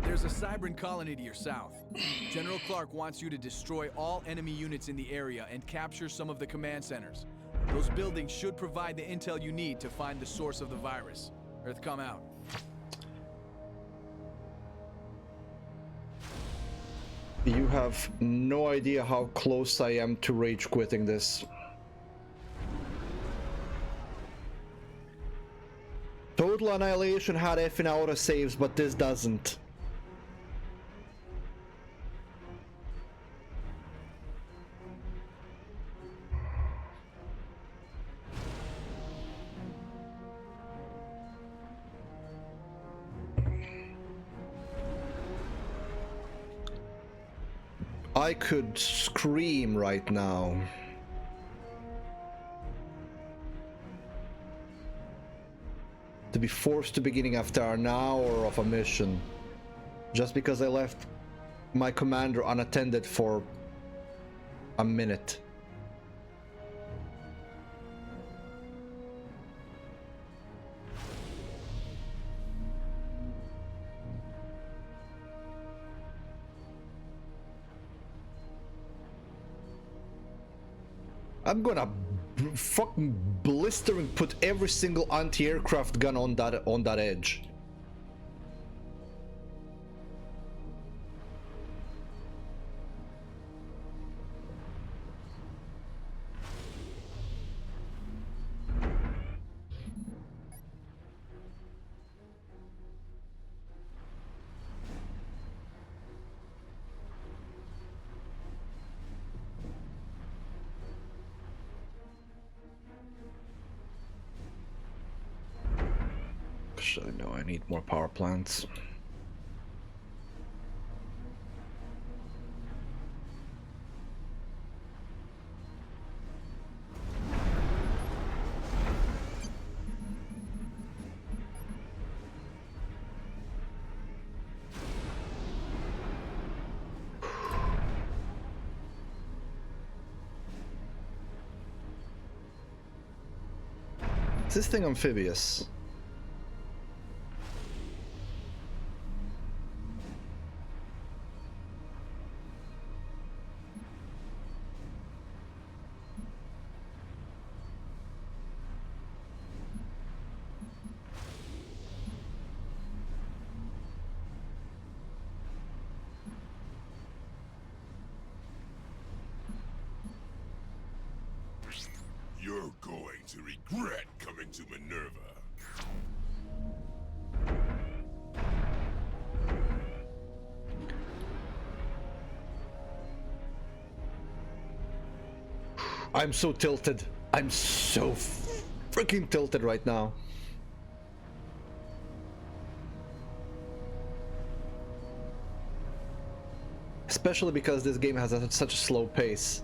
There's a Cybran colony to your south. General Clark wants you to destroy all enemy units in the area and capture some of the command centers. Those buildings should provide the intel you need to find the source of the virus. Earth, come out. You have no idea how close I am to rage quitting this. Total Annihilation had effing autosaves, but this doesn't. I could scream right now. To be forced to beginning after an hour of a mission. Just because I left my commander unattended for a minute. I'm gonna fucking blistering put every single anti-aircraft gun on that edge. Actually, no, I need more power plants. Is this thing amphibious? You're going to regret coming to Minerva. I'm so tilted. I'm so freaking tilted right now. Especially because this game has such a slow pace.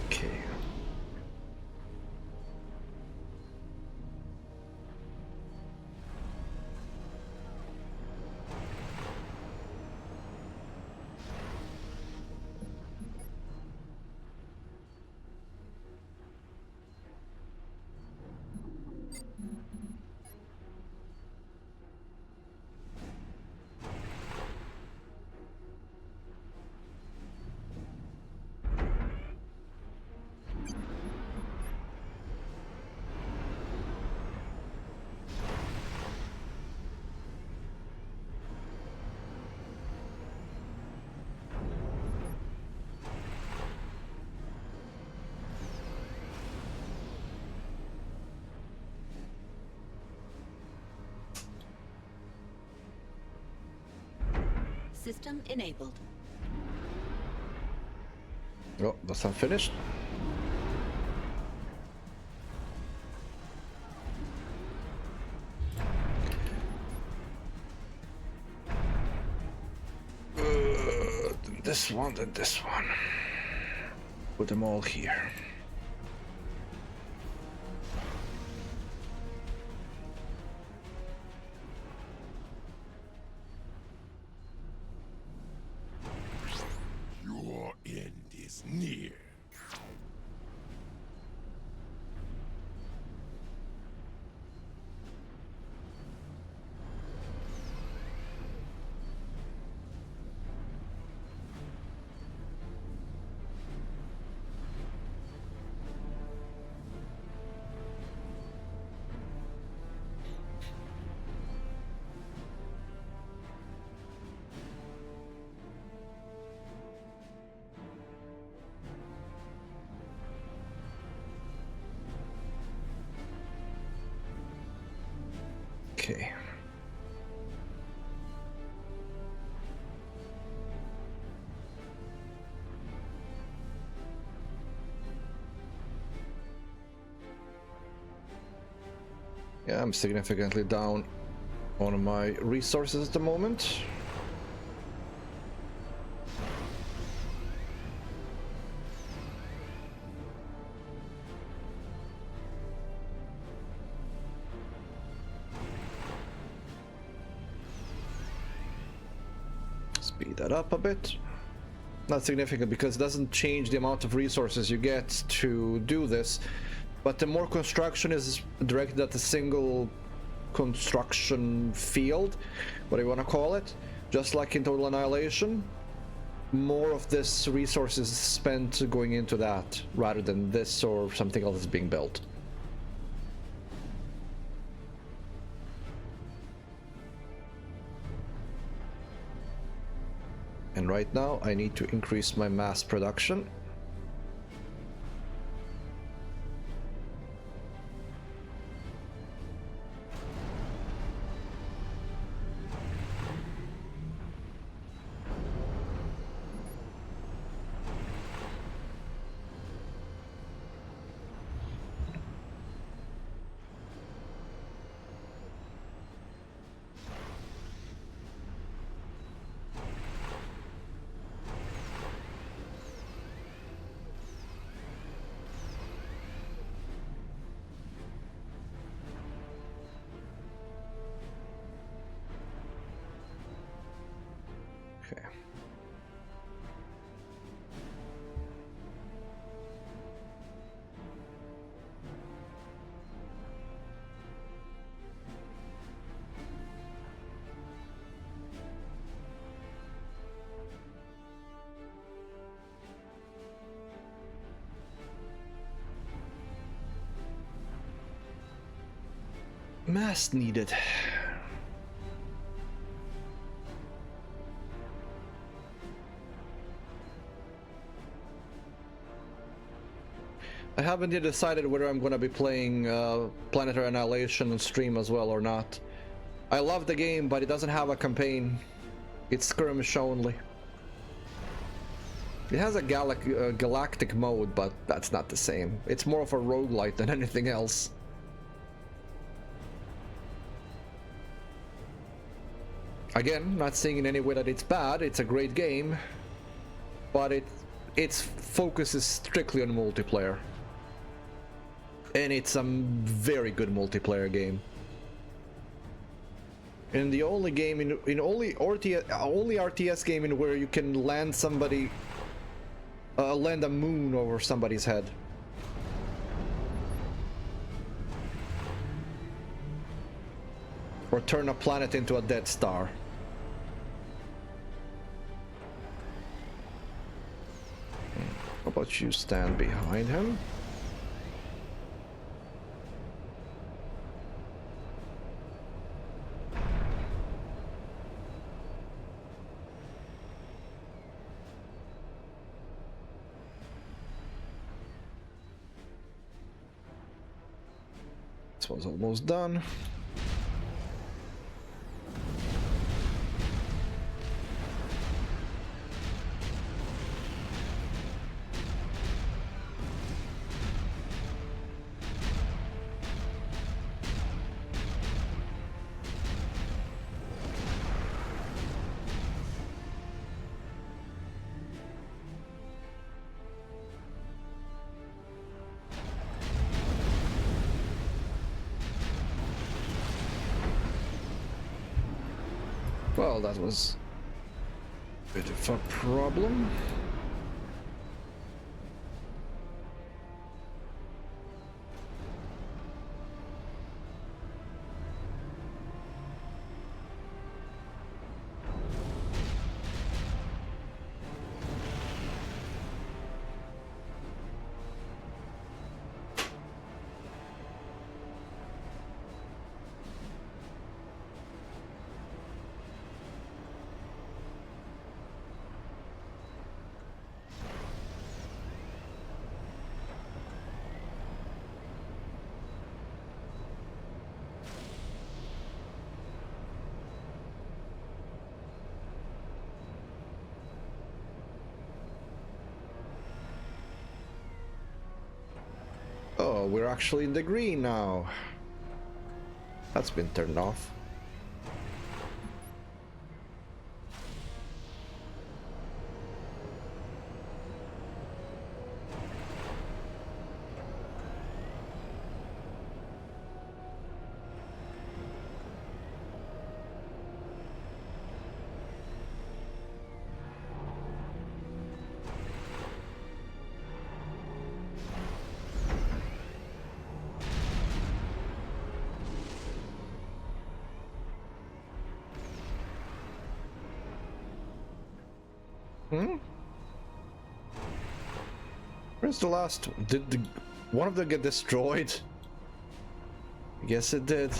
Okay. System enabled. Oh, that's unfinished. This one and this one. Put them all here. Your end is near. Okay. Yeah, I'm significantly down on my resources at the moment. Speed that up a bit. Not significant because it doesn't change the amount of resources you get to do this, but the more construction is directed at a single construction field, what do you want to call it, just like in Total Annihilation, more of this resource is spent going into that rather than this or something else is being built. And right now I need to increase my mass production. Mass needed. I haven't yet decided whether I'm gonna be playing Planetary Annihilation on stream as well or not. I love the game, but it doesn't have a campaign. It's skirmish only. It has a galactic mode, but that's not the same. It's more of a roguelite than anything else. Again, not saying in any way that it's bad. It's a great game, but its focus is strictly on multiplayer. And it's a very good multiplayer game. And the only game in only RTS game in where you can land somebody, land a moon over somebody's head. Or turn a planet into a dead star. How about you stand behind him? This one's almost done. Well, that was a bit of a problem. Oh, we're actually in the green now. That's been turned off. Where's the last? Did one of them get destroyed? I guess it did.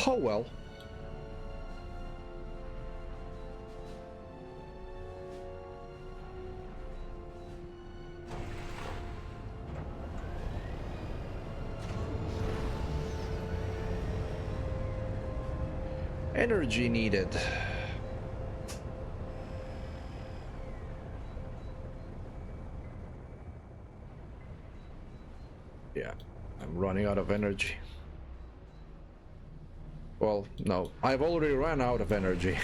Oh well. Energy needed. Yeah, I'm running out of energy. Well, no, I've already run out of energy.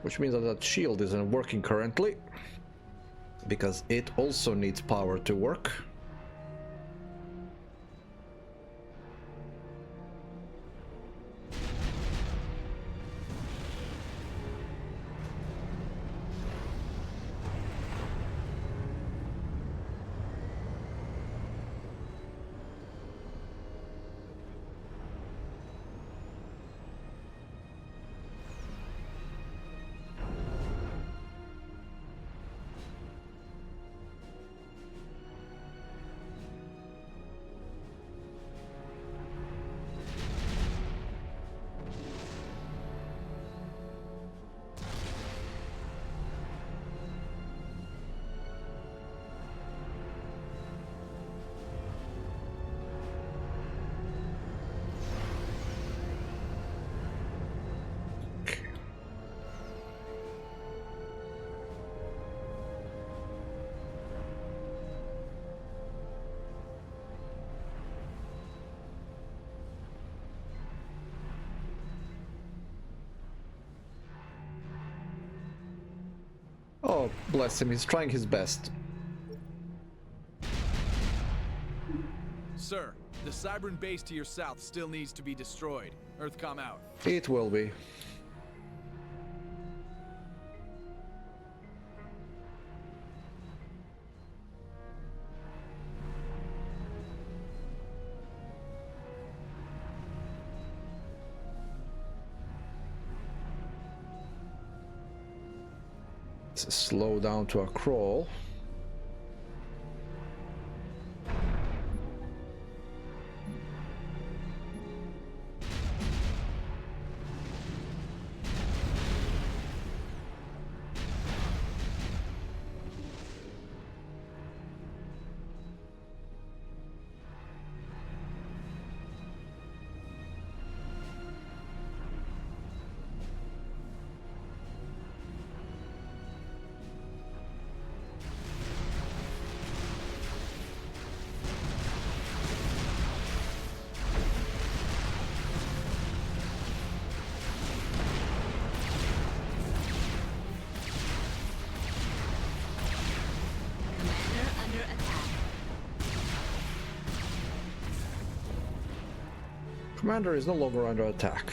Which means that that shield isn't working currently, because it also needs power to work. Oh, bless him, he's trying his best. Sir, the Cybran base to your south still needs to be destroyed. Earthcom out. It will be. Let's slow down to a crawl. Commander under attack. Commander is no longer under attack.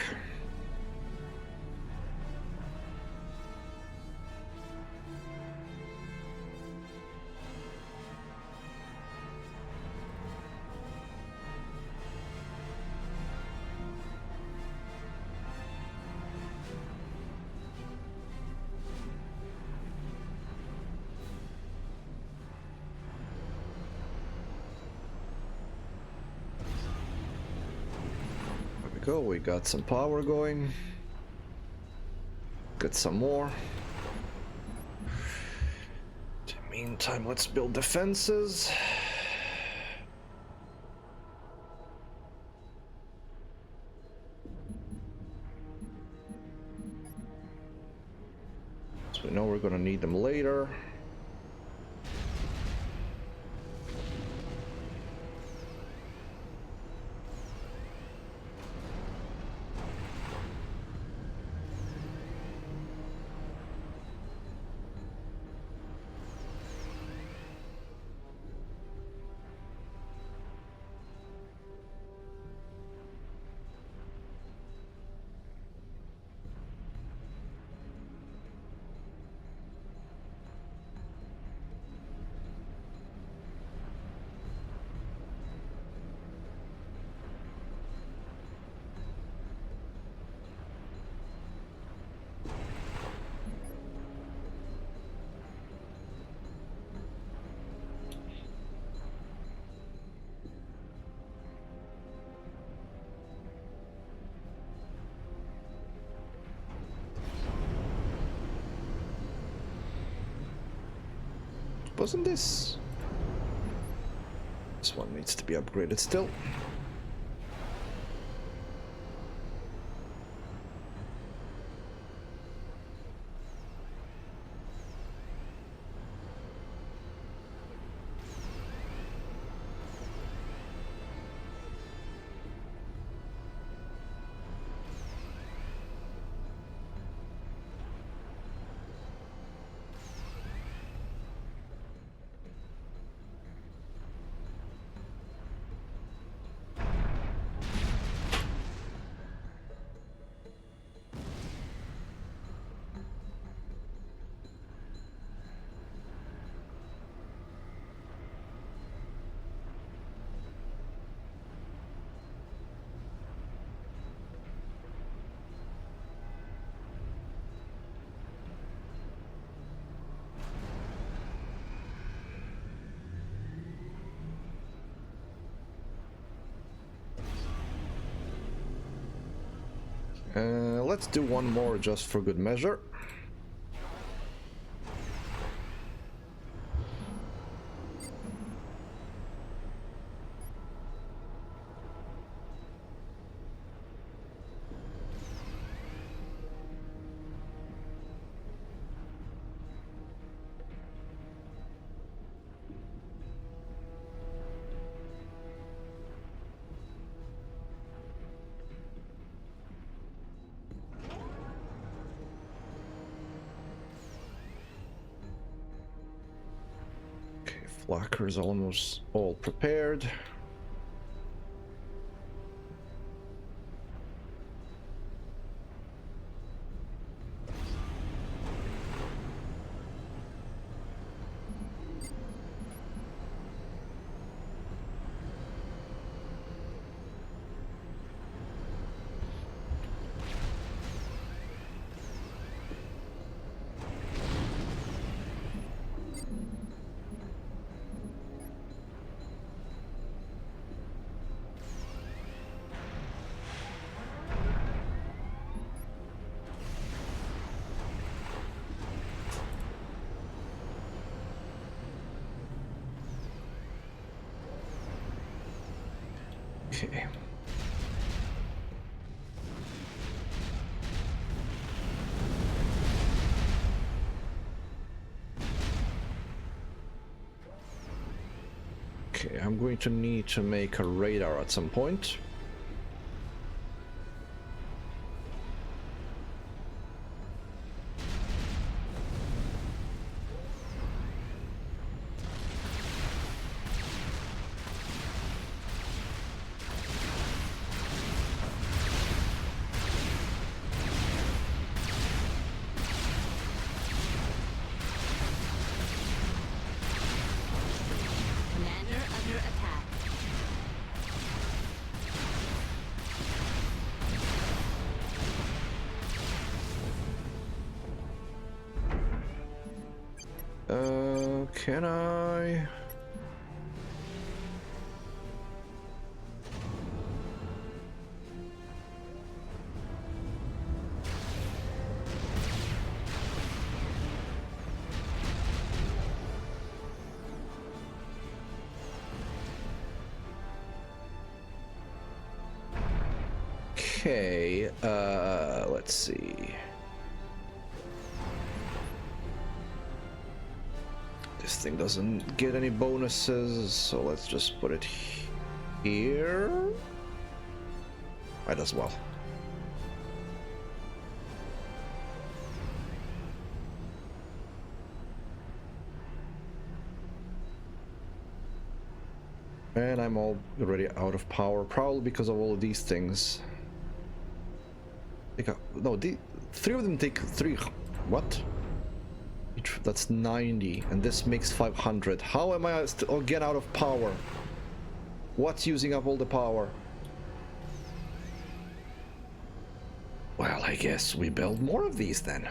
Go, we got some power going. Got some more. In the meantime, let's build defenses. So we know we're gonna need them later. Wasn't this? This one needs to be upgraded still. Let's do one more just for good measure. Flakker's almost all prepared. Okay. Okay, I'm going to need to make a radar at some point. Commander under attack. Can I? Okay, let's see. This thing doesn't get any bonuses, so let's just put it here. Might as well. And I'm already out of power, probably because of all of these things. No, three of them take three. What? That's 90, and this makes 500. How am I again out of power? What's using up all the power? Well, I guess we build more of these then.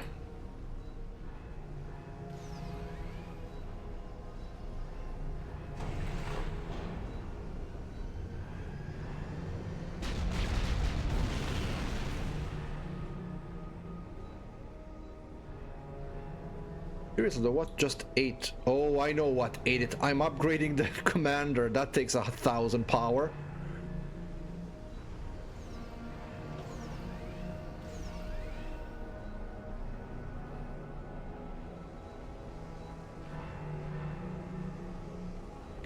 Seriously, what just ate? Oh, I know what ate it. I'm upgrading the commander. That takes 1,000 power.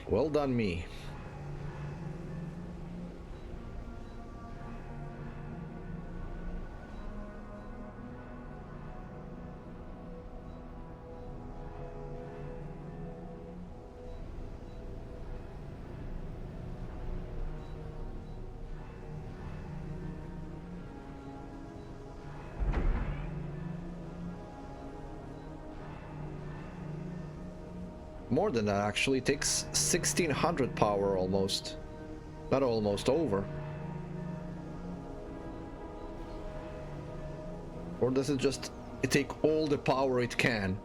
Well done, me. More than that, actually. It takes 1,600 power almost. Not almost, over. Or does it just take all the power it can?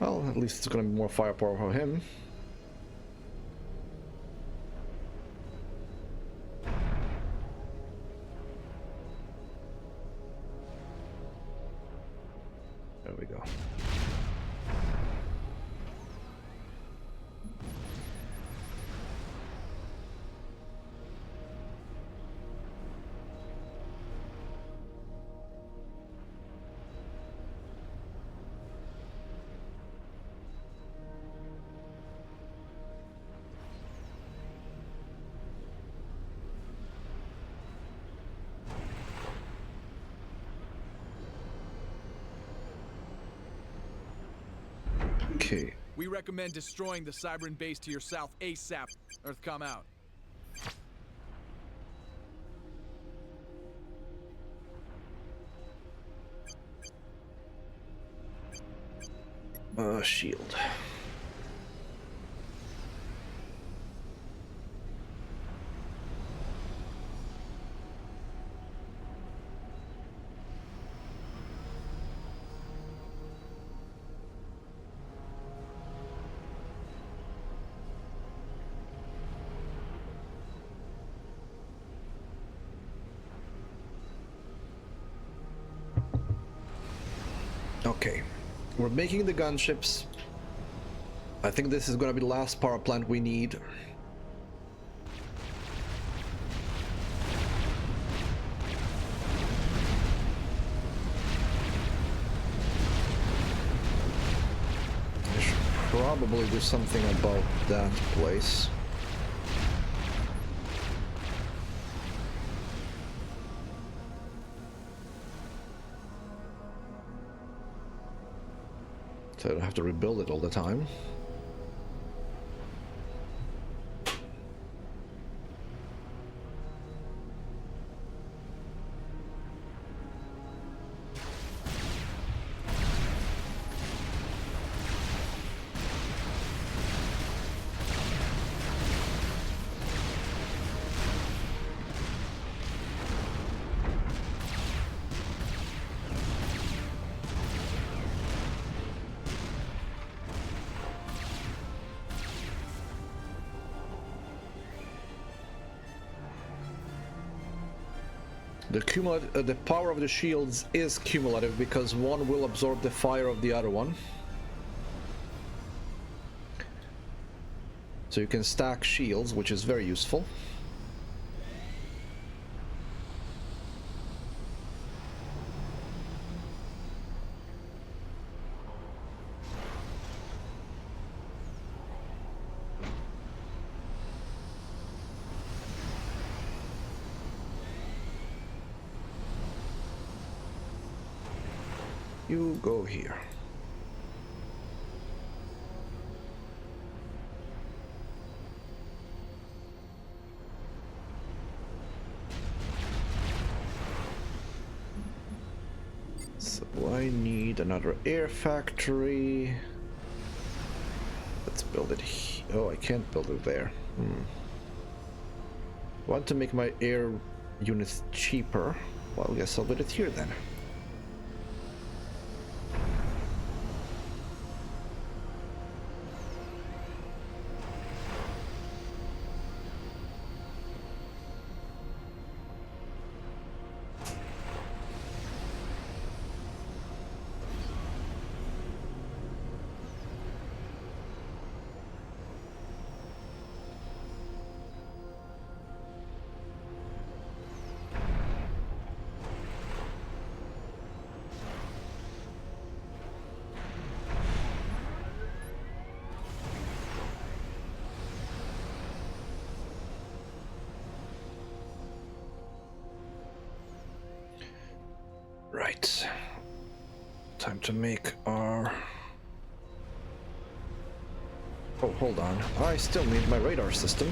Well, at least it's gonna be more firepower for him. There we go. Okay. We recommend destroying the Cybran base to your south ASAP. Earthcom out. Shield. Okay, we're making the gunships. I think this is gonna be the last power plant we need. I should probably do something about that place. So I don't have to rebuild it all the time. The power of the shields is cumulative because one will absorb the fire of the other one. So you can stack shields, which is very useful. You go here. So I need another air factory. Let's build it here. Oh, I can't build it there. Want to make my air units cheaper? Well, I guess I'll build it here then. Right. Time to make our... Oh, hold on. I still need my radar system.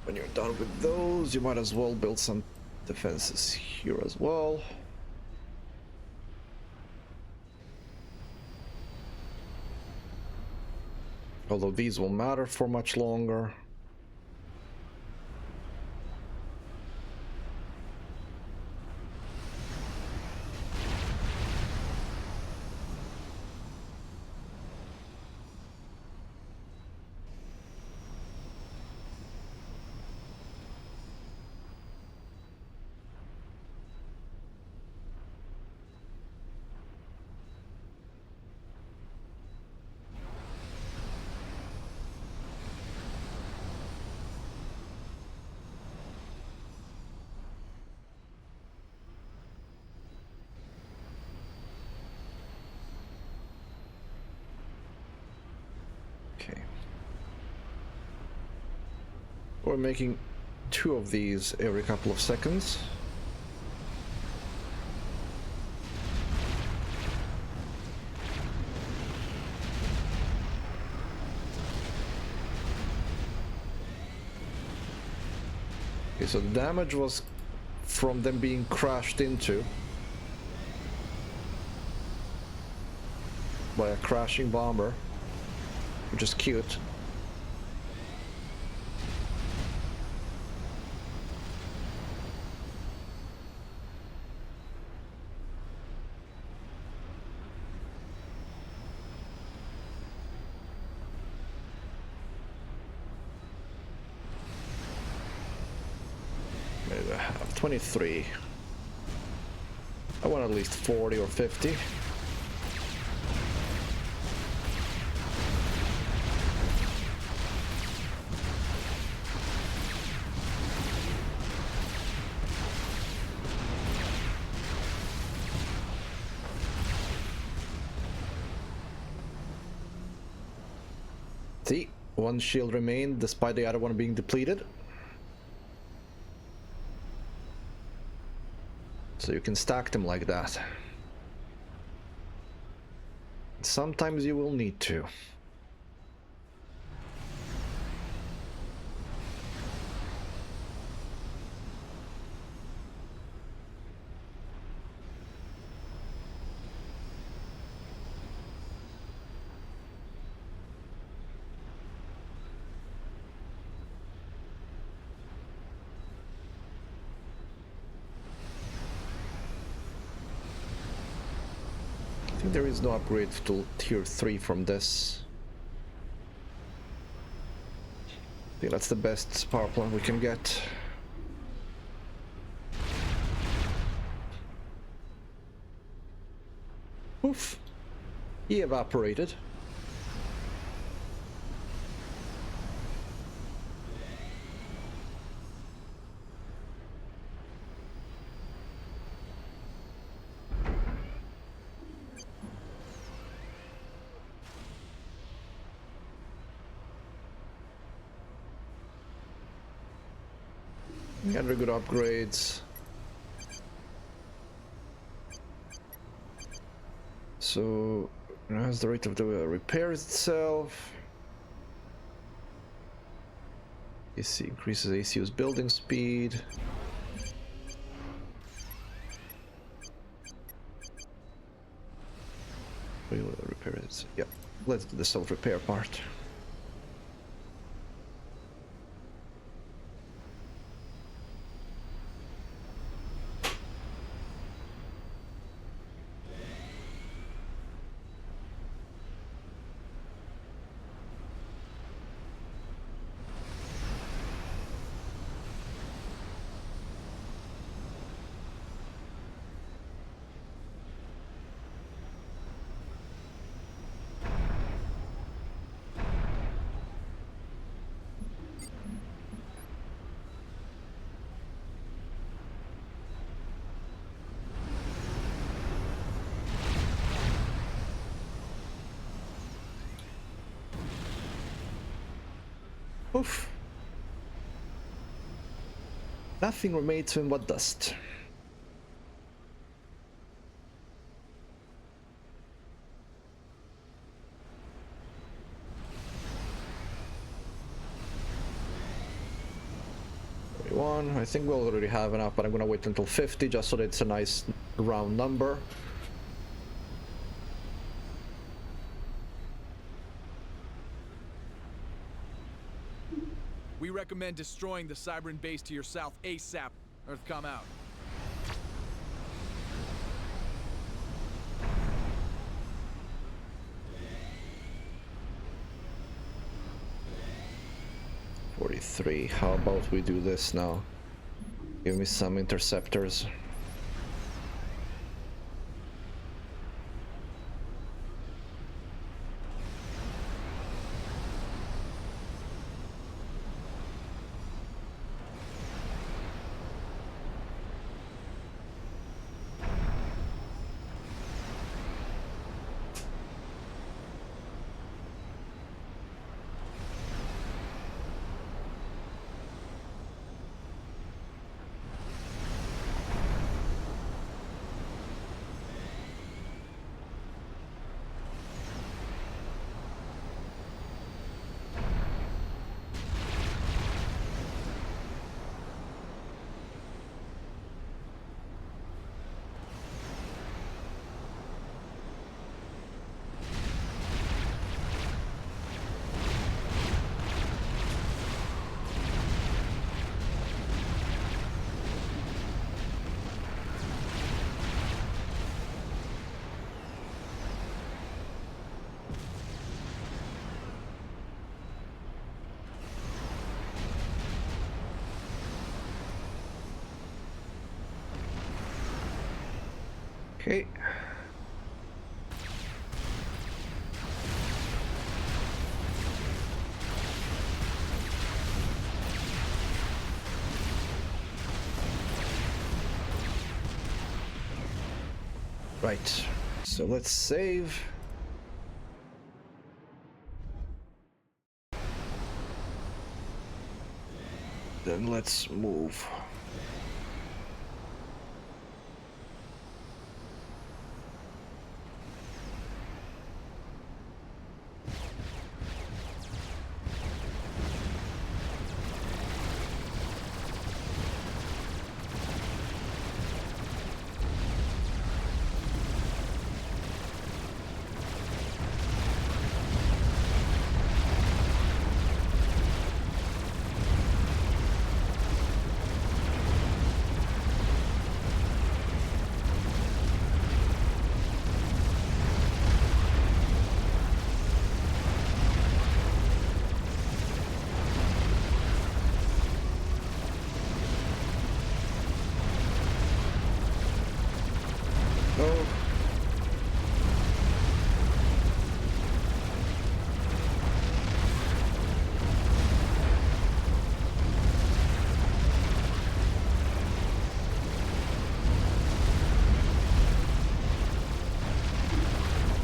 When you're done with those, you might as well build some defenses here as well. Although these won't matter for much longer. Okay. We're making 2 of these every couple of seconds. Okay, so the damage was from them being crashed into by a crashing bomber, which is cute. Maybe I have 23. I want at least 40 or 50. See, 1 shield remained despite the other one being depleted. So you can stack them like that. Sometimes you will need to. I think there is no upgrade to tier 3 from this. I think that's the best power plant we can get. Oof! He evaporated. Very good upgrades. So, how's the rate of the repairs itself? AC increases ACU's building speed. Repairs. Yeah, let's do the self-repair part. Oof. Nothing remains in but dust. 41. I think we'll already have enough, but I'm gonna wait until 50 just so that it's a nice round number. We recommend destroying the Cybran base to your south ASAP. Earth, come out. How about we do this now? Give me some interceptors. Okay. Right. So let's save. Then let's move. Oh.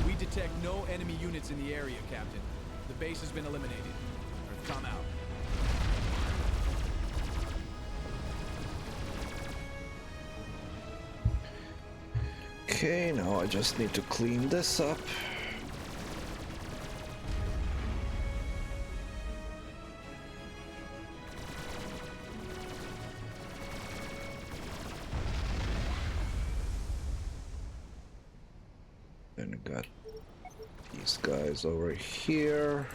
We detect no enemy units in the area, Captain. The base has been eliminated. Earth, come out. Okay, now I just need to clean this up. Then got these guys over here.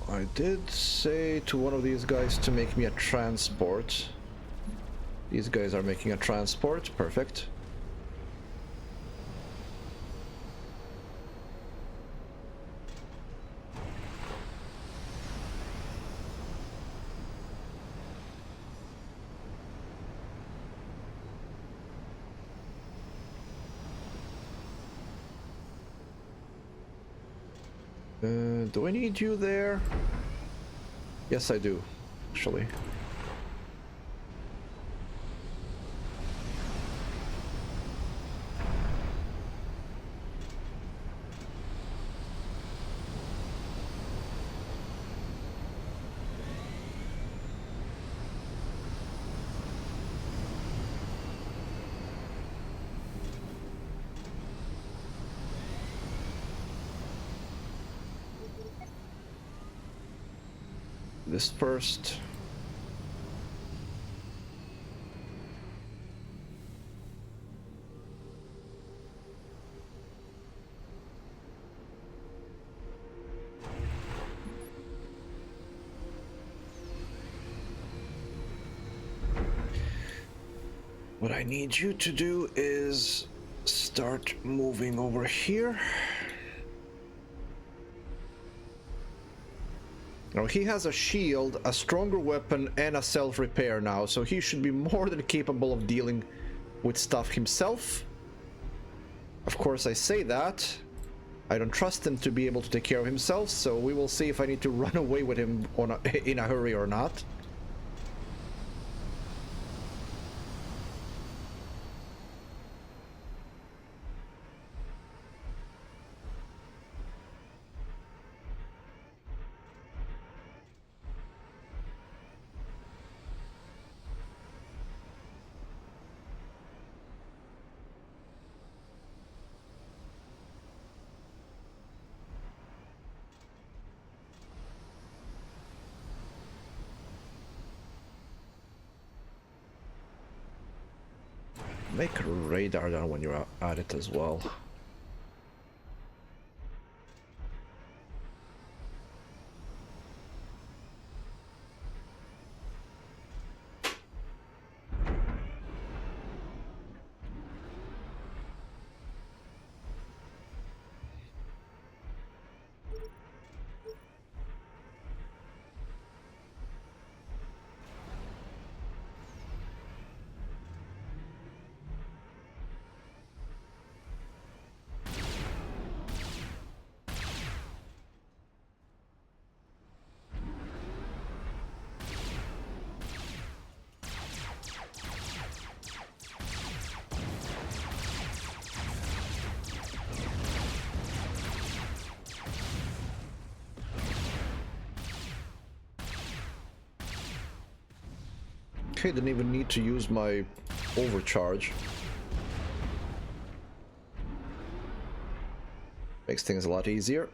I did say to one of these guys to make me a transport. These guys are making a transport. Perfect. Do I need you there? Yes, I do, actually. this first. What I need you to do is start moving over here. Now he has a shield, a stronger weapon, and a self-repair now, so he should be more than capable of dealing with stuff himself. Of course, I say that. I don't trust him to be able to take care of himself, so we will see if I need to run away with him in a hurry or not. Make a radar down when you're at it as well. Okay, didn't even need to use my overcharge. Makes things a lot easier.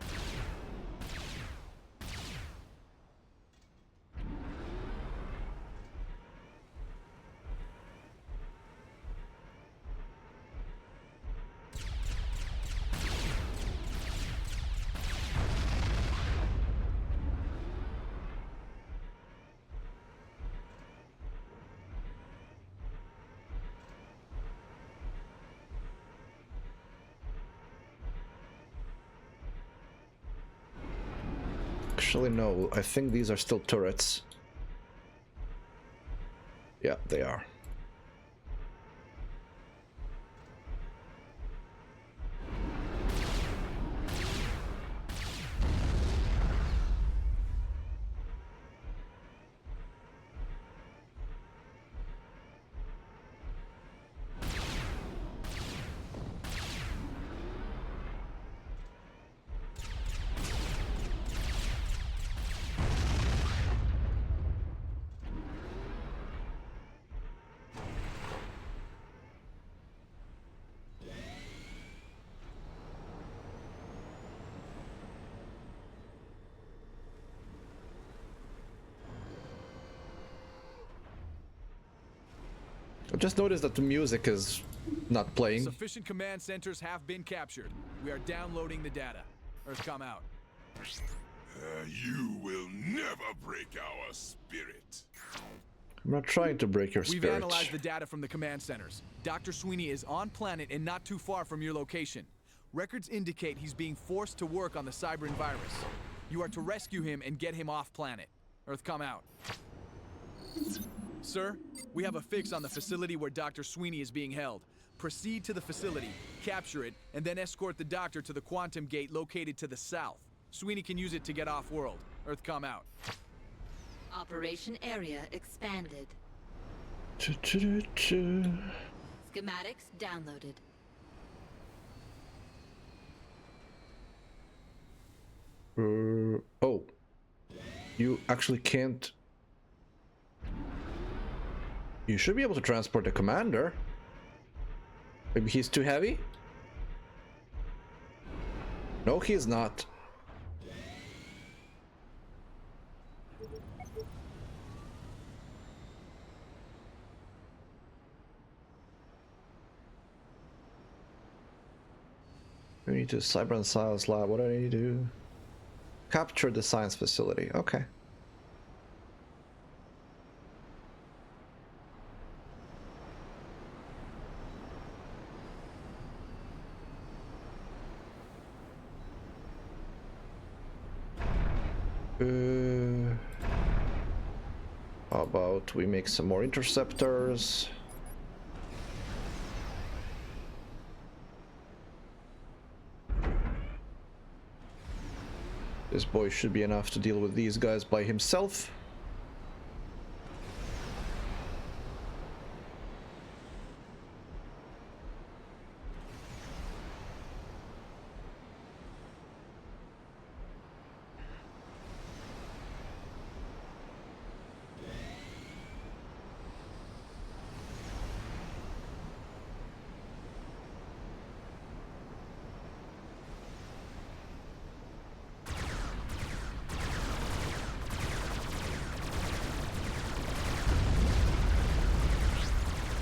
Actually, no, I think these are still turrets. Yeah, they are. I've just noticed that the music is not playing. Sufficient command centers have been captured. We are downloading the data. Earthcom out. You will never break our spirit. I'm not trying to break your We've spirit. analyzed the data from the command centers. Dr. Sweeney is on planet and not too far from your location. Records indicate he's being forced to work on the Cybran virus. You are to rescue him and get him off planet. Earthcom out. Sir, we have a fix on the facility where Dr. Sweeney is being held. Proceed to the facility, capture it, and then escort the doctor to the quantum gate located to the south. Sweeney can use it to get off-world. Earthcom out. Operation area expanded. Choo-choo-choo. Schematics downloaded. Oh. You actually can't... You should be able to transport the commander. Maybe he's too heavy? No, he is not. We need to Cyber and Science Lab. What do I need to do? Capture the science facility. Okay. How about we make some more interceptors? This boy should be enough to deal with these guys by himself.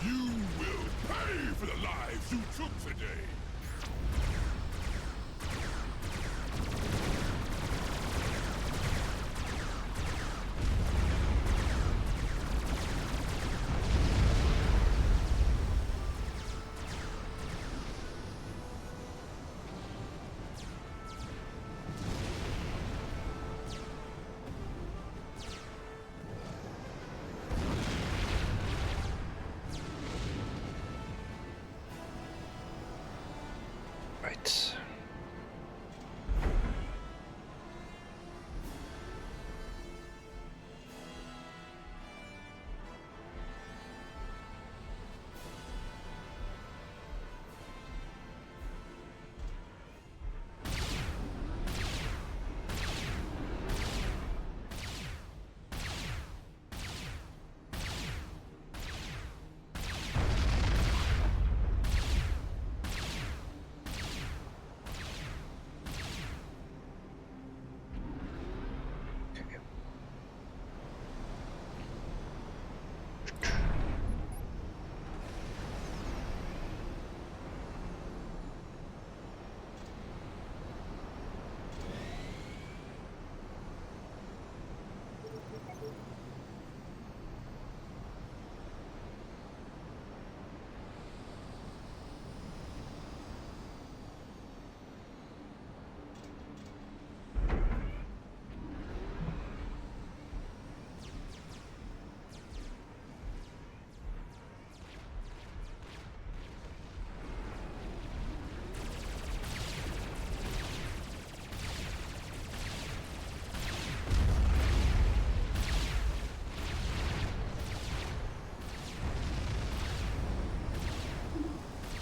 You will pay for the lives you took today. Right.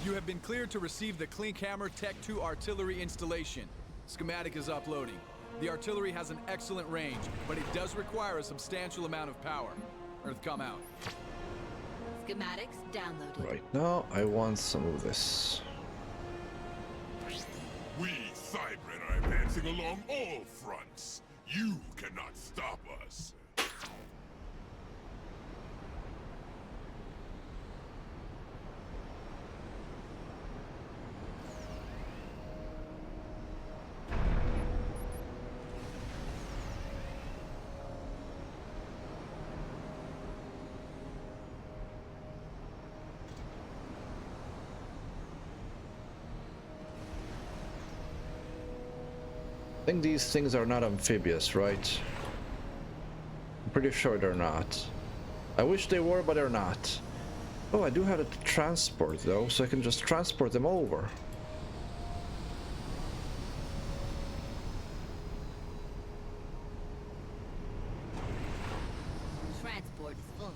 You have been cleared to receive the Klinkhammer Tech 2 artillery installation. Schematic is uploading. The artillery has an excellent range, but it does require a substantial amount of power. Earth, come out. Schematics downloaded. Right now, I want some of this. We Cybren are advancing along all fronts. You cannot stop us. I think these things are not amphibious, right? I'm pretty sure they're not. I wish they were, but they're not. Oh, I do have a transport though, so I can just transport them over. Transport is full.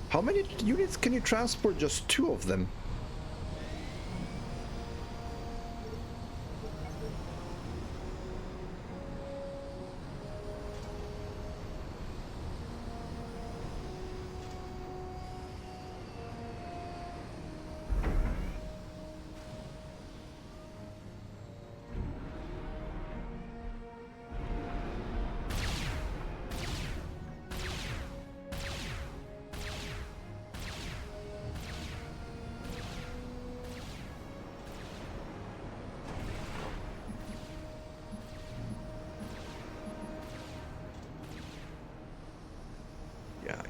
How many units can you transport? Just 2 of them.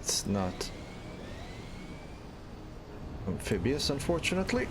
It's not amphibious, unfortunately.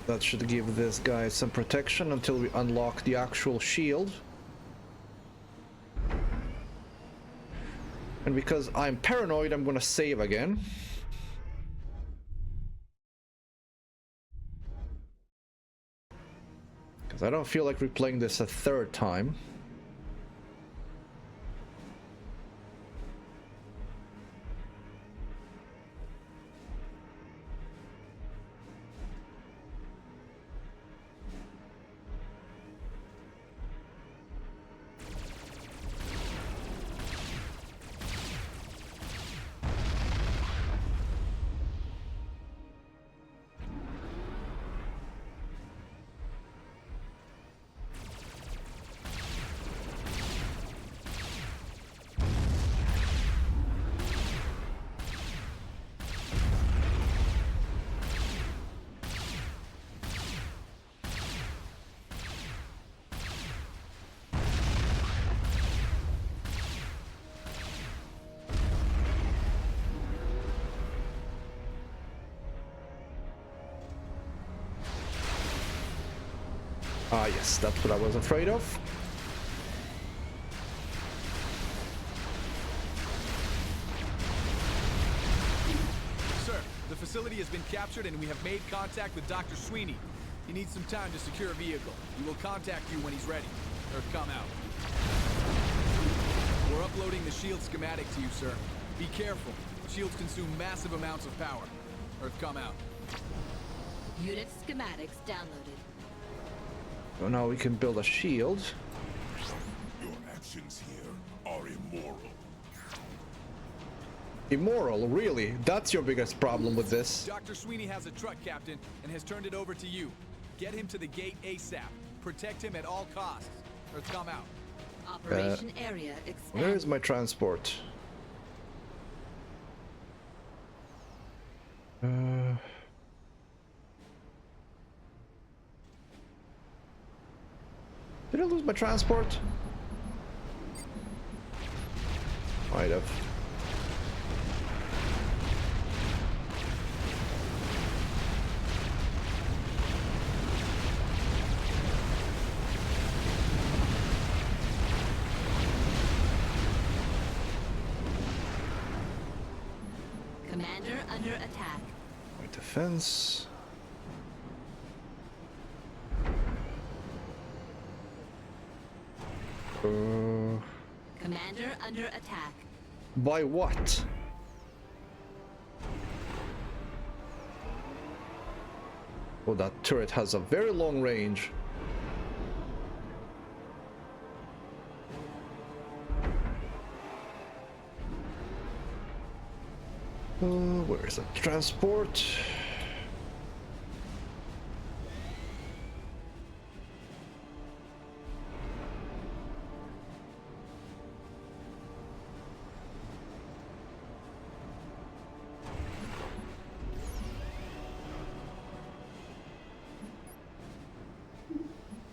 That should give this guy some protection until we unlock the actual shield. And because I'm paranoid, I'm gonna save again. Because I don't feel like replaying this a third time. Ah, yes, that's what I was afraid of. Sir, the facility has been captured and we have made contact with Dr. Sweeney. He needs some time to secure a vehicle. He will contact you when he's ready. Earth, come out. We're uploading the shield schematic to you, sir. Be careful. Shields consume massive amounts of power. Earth, come out. Unit schematics downloaded. So now we can build a shield. Your actions here are immoral. Immoral, really? That's your biggest problem with this. Dr. Sweeney has a truck, Captain, and has turned it over to you. Get him to the gate ASAP. Protect him at all costs. Earth, come out. Operation area expanded. Where is my transport? Did I lose my transport? Might have. Commander under attack. My defense. Commander under attack. By what? Oh, that turret has a very long range. Where is the transport?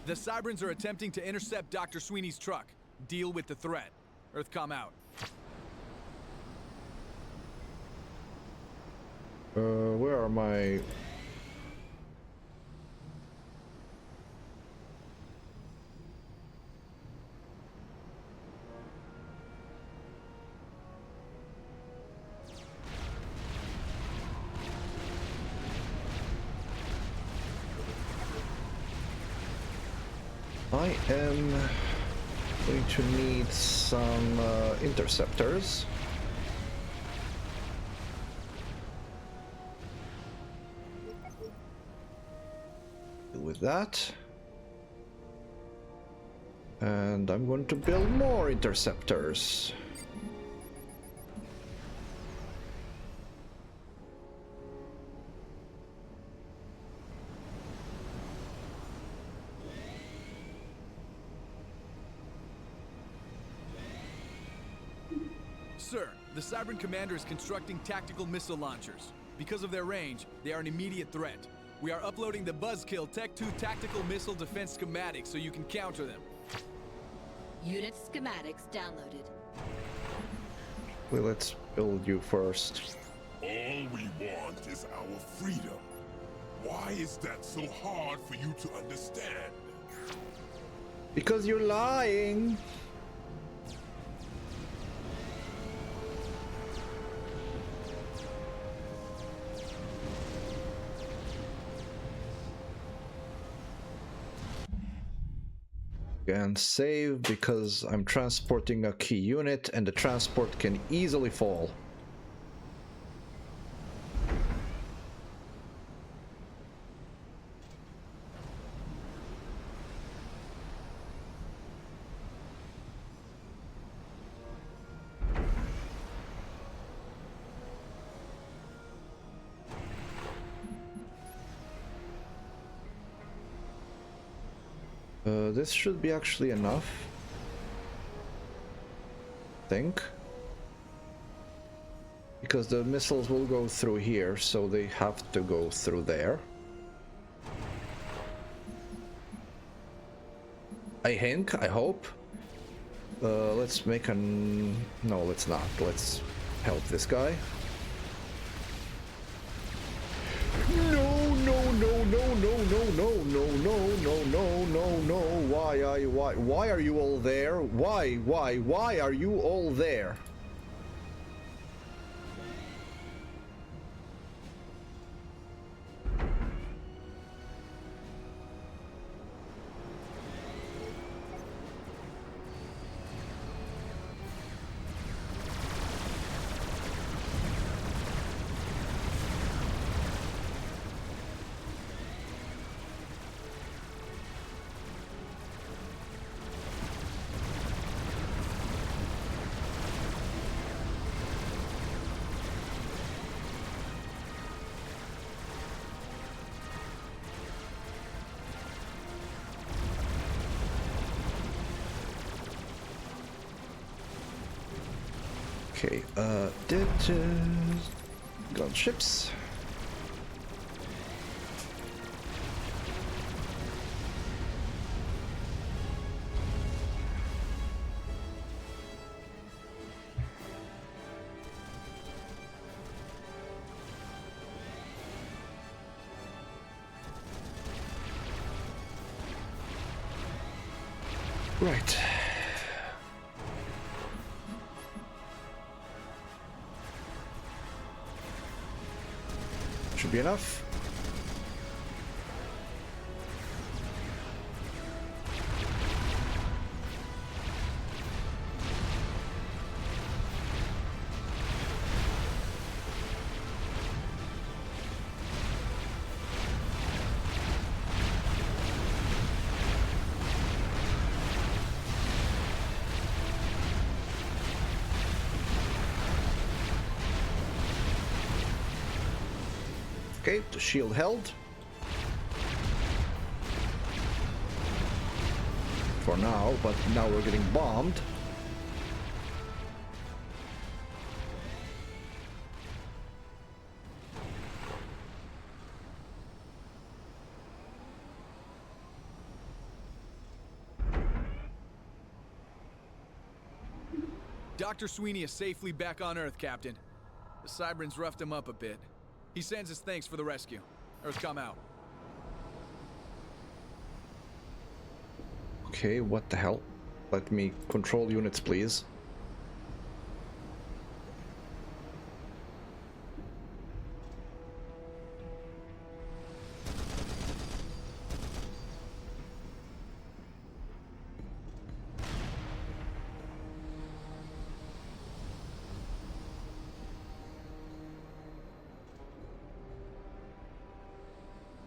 The Cybrans are attempting to intercept Dr. Sweeney's truck. Deal with the threat. Earth, come out. Where are my... I am going to need some interceptors. Deal with that. And I'm going to build more interceptors. sir. The Cybran commander is constructing tactical missile launchers. Because of their range, they are an immediate threat. We are uploading the Buzzkill Tech 2 tactical missile defense schematics so you can counter them. Unit schematics downloaded. Well, let's build you first. All we want is our freedom. Why is that so hard for you to understand? Because you're lying. And save because I'm transporting a key unit and the transport can easily fall. This should be actually enough. Think. Because the missiles will go through here, so they have to go through there. I think, I hope. Let's make an... No, let's not. Let's help this guy. No, no, no, no, no, no, no, no, no, no, no, no, no. Why are you all there? Why are you all there? Okay, gunships. Right. Should be enough. Okay, the shield held. For now, but now we're getting bombed. Dr. Sweeney is safely back on Earth, Captain. The Cybrans roughed him up a bit. He sends his thanks for the rescue. Earthcom out. Okay, what the hell? Let me control units, please.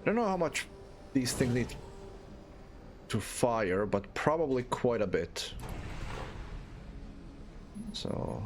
I don't know how much these things need to fire, but probably quite a bit. So...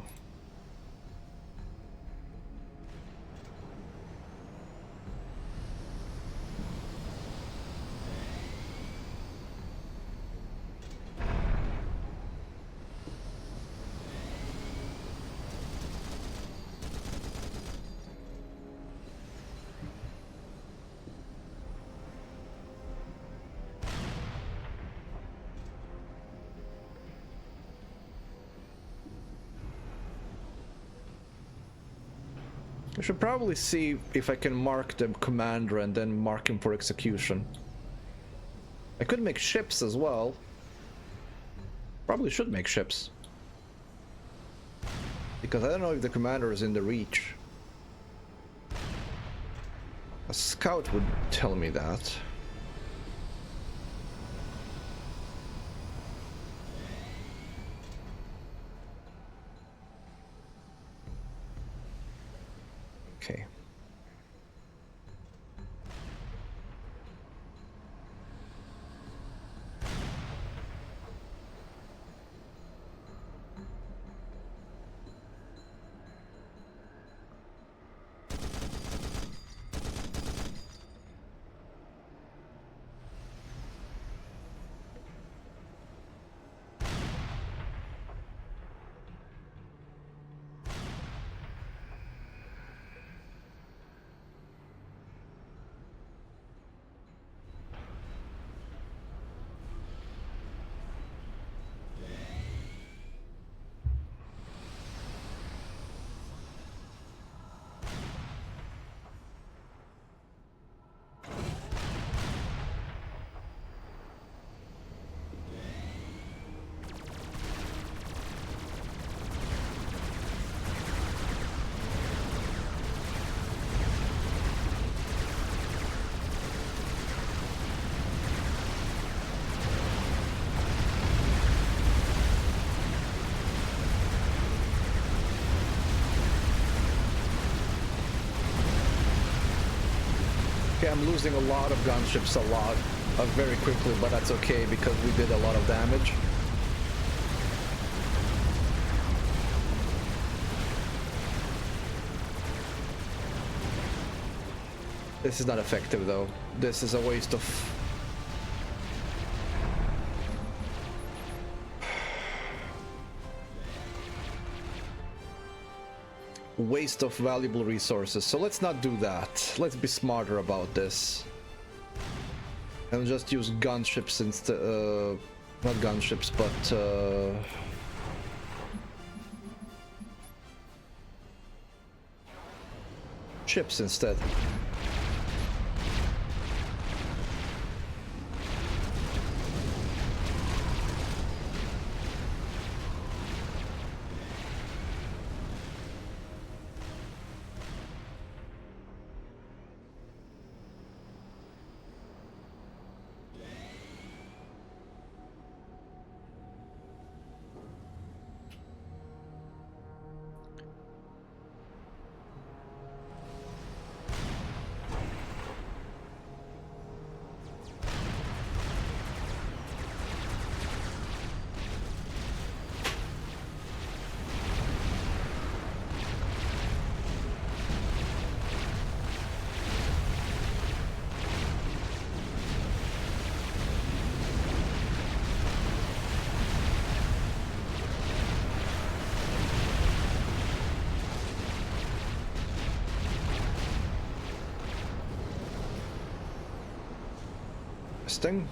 I should probably see if I can mark the commander and then mark him for execution. I could make ships as well. Probably should make ships. Because I don't know if the commander is in the reach. A scout would tell me that. Okay. Okay, I'm losing a lot of gunships very quickly, but that's okay because we did a lot of damage. This is not effective though. This is a waste of... waste of valuable resources, so let's not do that. Let's be smarter about this and just use gunships instead. Not gunships, but ships instead. Thing.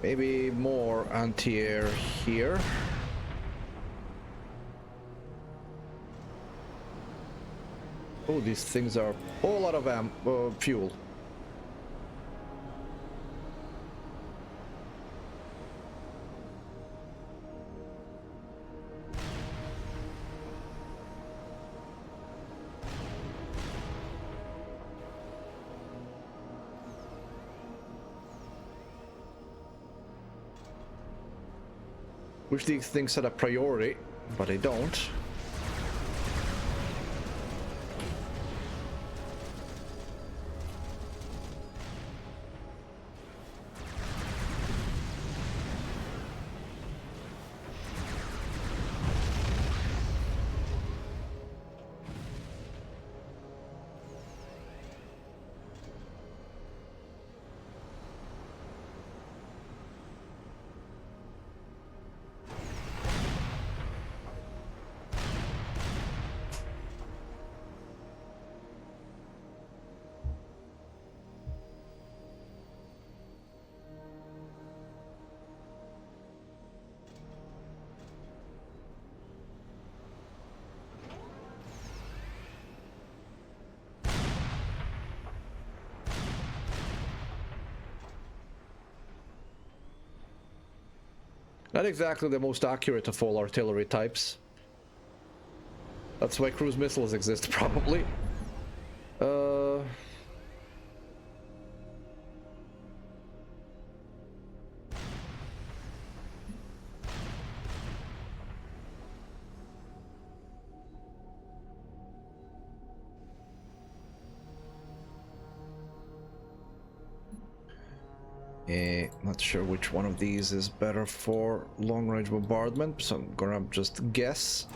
Maybe more anti-air here. Oh, these things are a whole lot of fuel. Wish these things had a priority, but they don't. Not exactly the most accurate of all artillery types. That's why cruise missiles exist, probably. Not sure which one of these is better for long-range bombardment, so I'm gonna just guess.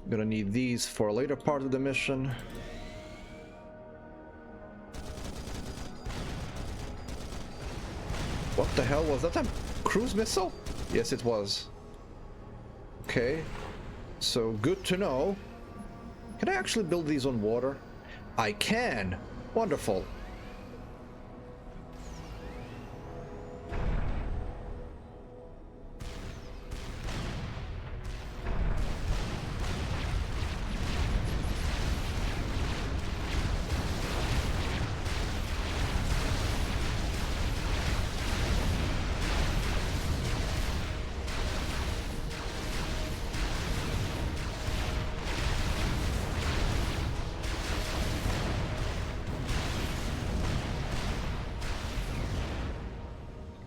Gonna need these for a later part of the mission. What the hell was that? A cruise missile? Yes, it was. Okay, so good to know. Can I actually build these on water? I can. Wonderful.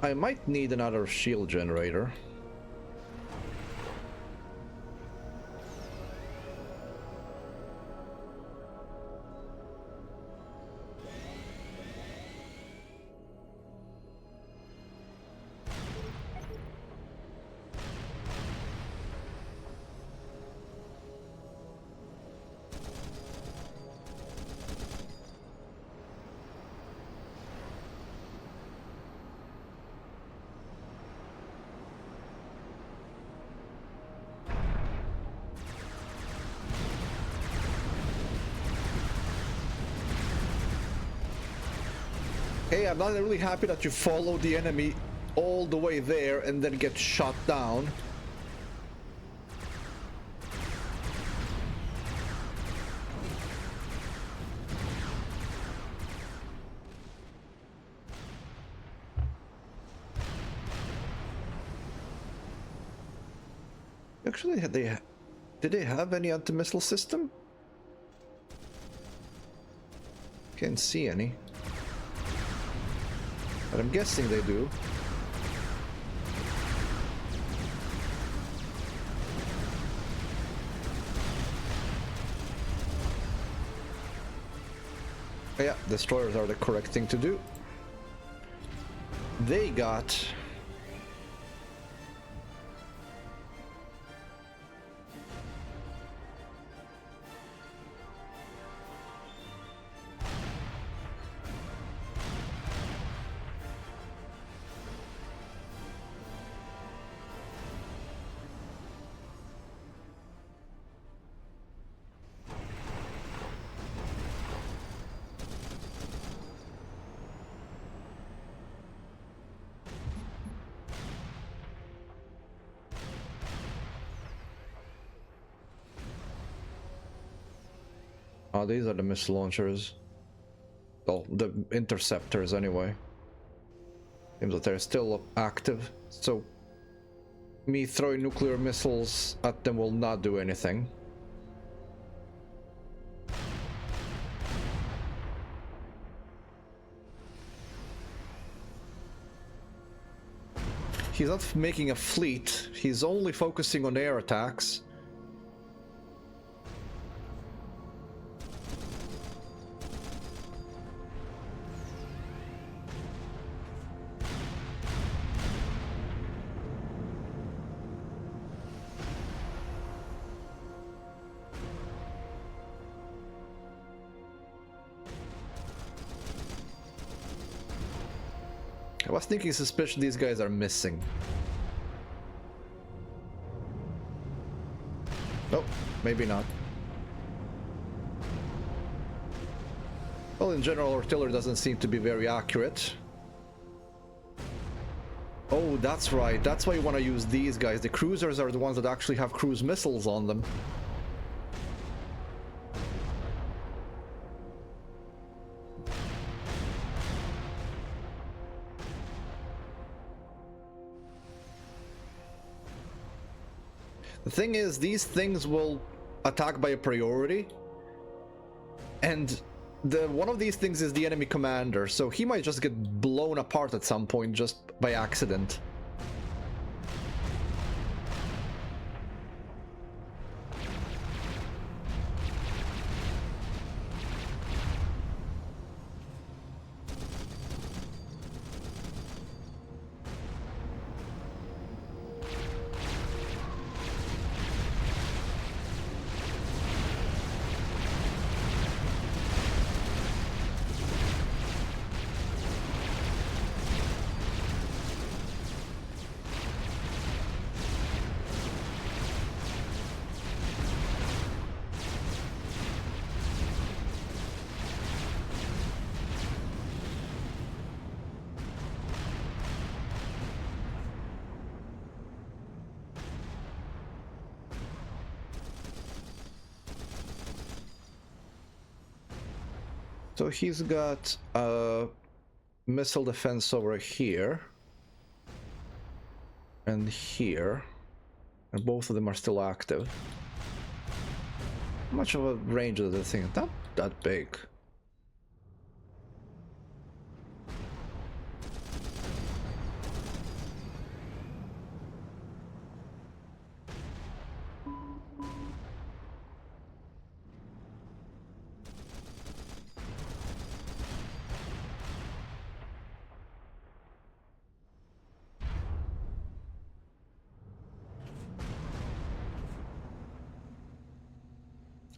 I might need another shield generator. Hey, I'm not really happy that you follow the enemy all the way there and then get shot down. Actually, did they have any anti-missile system? Can't see any. But I'm guessing they do. Oh yeah, destroyers are the correct thing to do. They got... Oh, these are the missile launchers. Well, the interceptors anyway. Seems that they're still active, so me throwing nuclear missiles at them will not do anything. He's not making a fleet, he's only focusing on air attacks. I was thinking suspicion these guys are missing. Nope, maybe not. Well, in general, artillery doesn't seem to be very accurate. Oh, that's right. That's why you want to use these guys. The cruisers are the ones that actually have cruise missiles on them. The thing is, these things will attack by a priority, and one of these things is the enemy commander, so he might just get blown apart at some point just by accident. So he's got a missile defense over here and here, and both of them are still active. How much of a range is this thing? Not that big.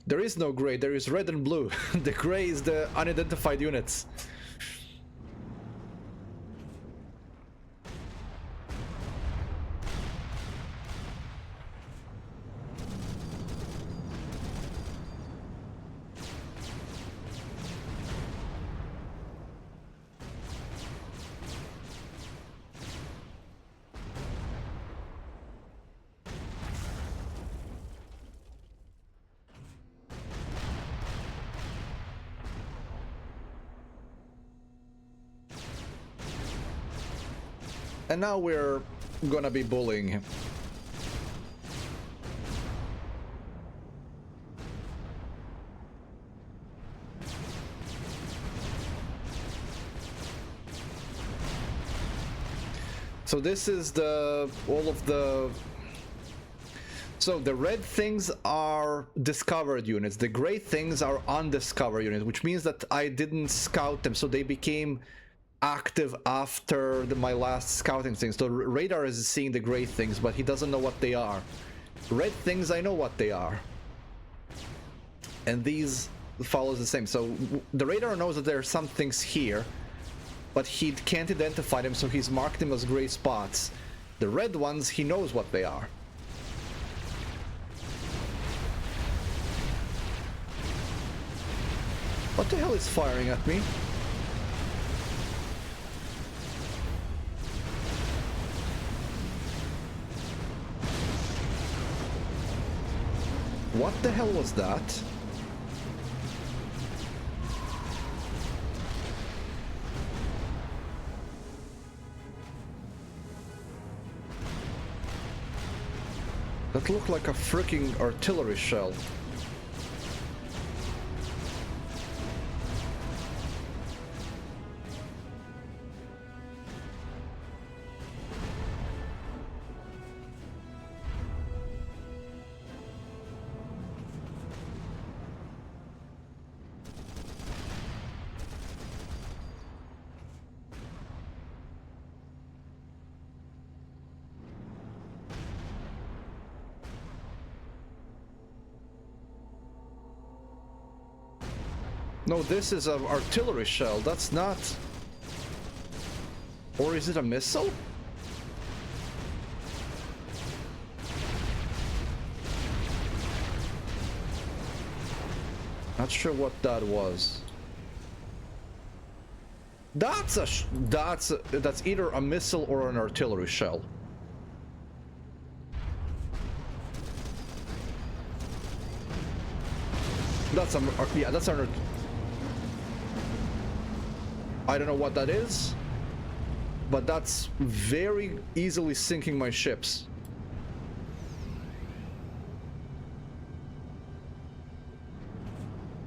There is no gray, there is red and blue. The gray is the unidentified units. And now we're gonna be bullying him. So this is all of the... So the red things are discovered units, the gray things are undiscovered units, which means that I didn't scout them, so they became active after my last scouting thing. So radar is seeing the gray things, but he doesn't know what they are. Red things, I know what they are. And these follows the same. So the radar knows that there are some things here, but he can't identify them, so he's marked them as gray spots. The red ones, he knows what they are. What the hell is firing at me? What the hell was that? That looked like a freaking artillery shell. No, this is an artillery shell. That's not... Or is it a missile? Not sure what that was. That's either a missile or an artillery shell. That's an. I don't know what that is, but that's very easily sinking my ships.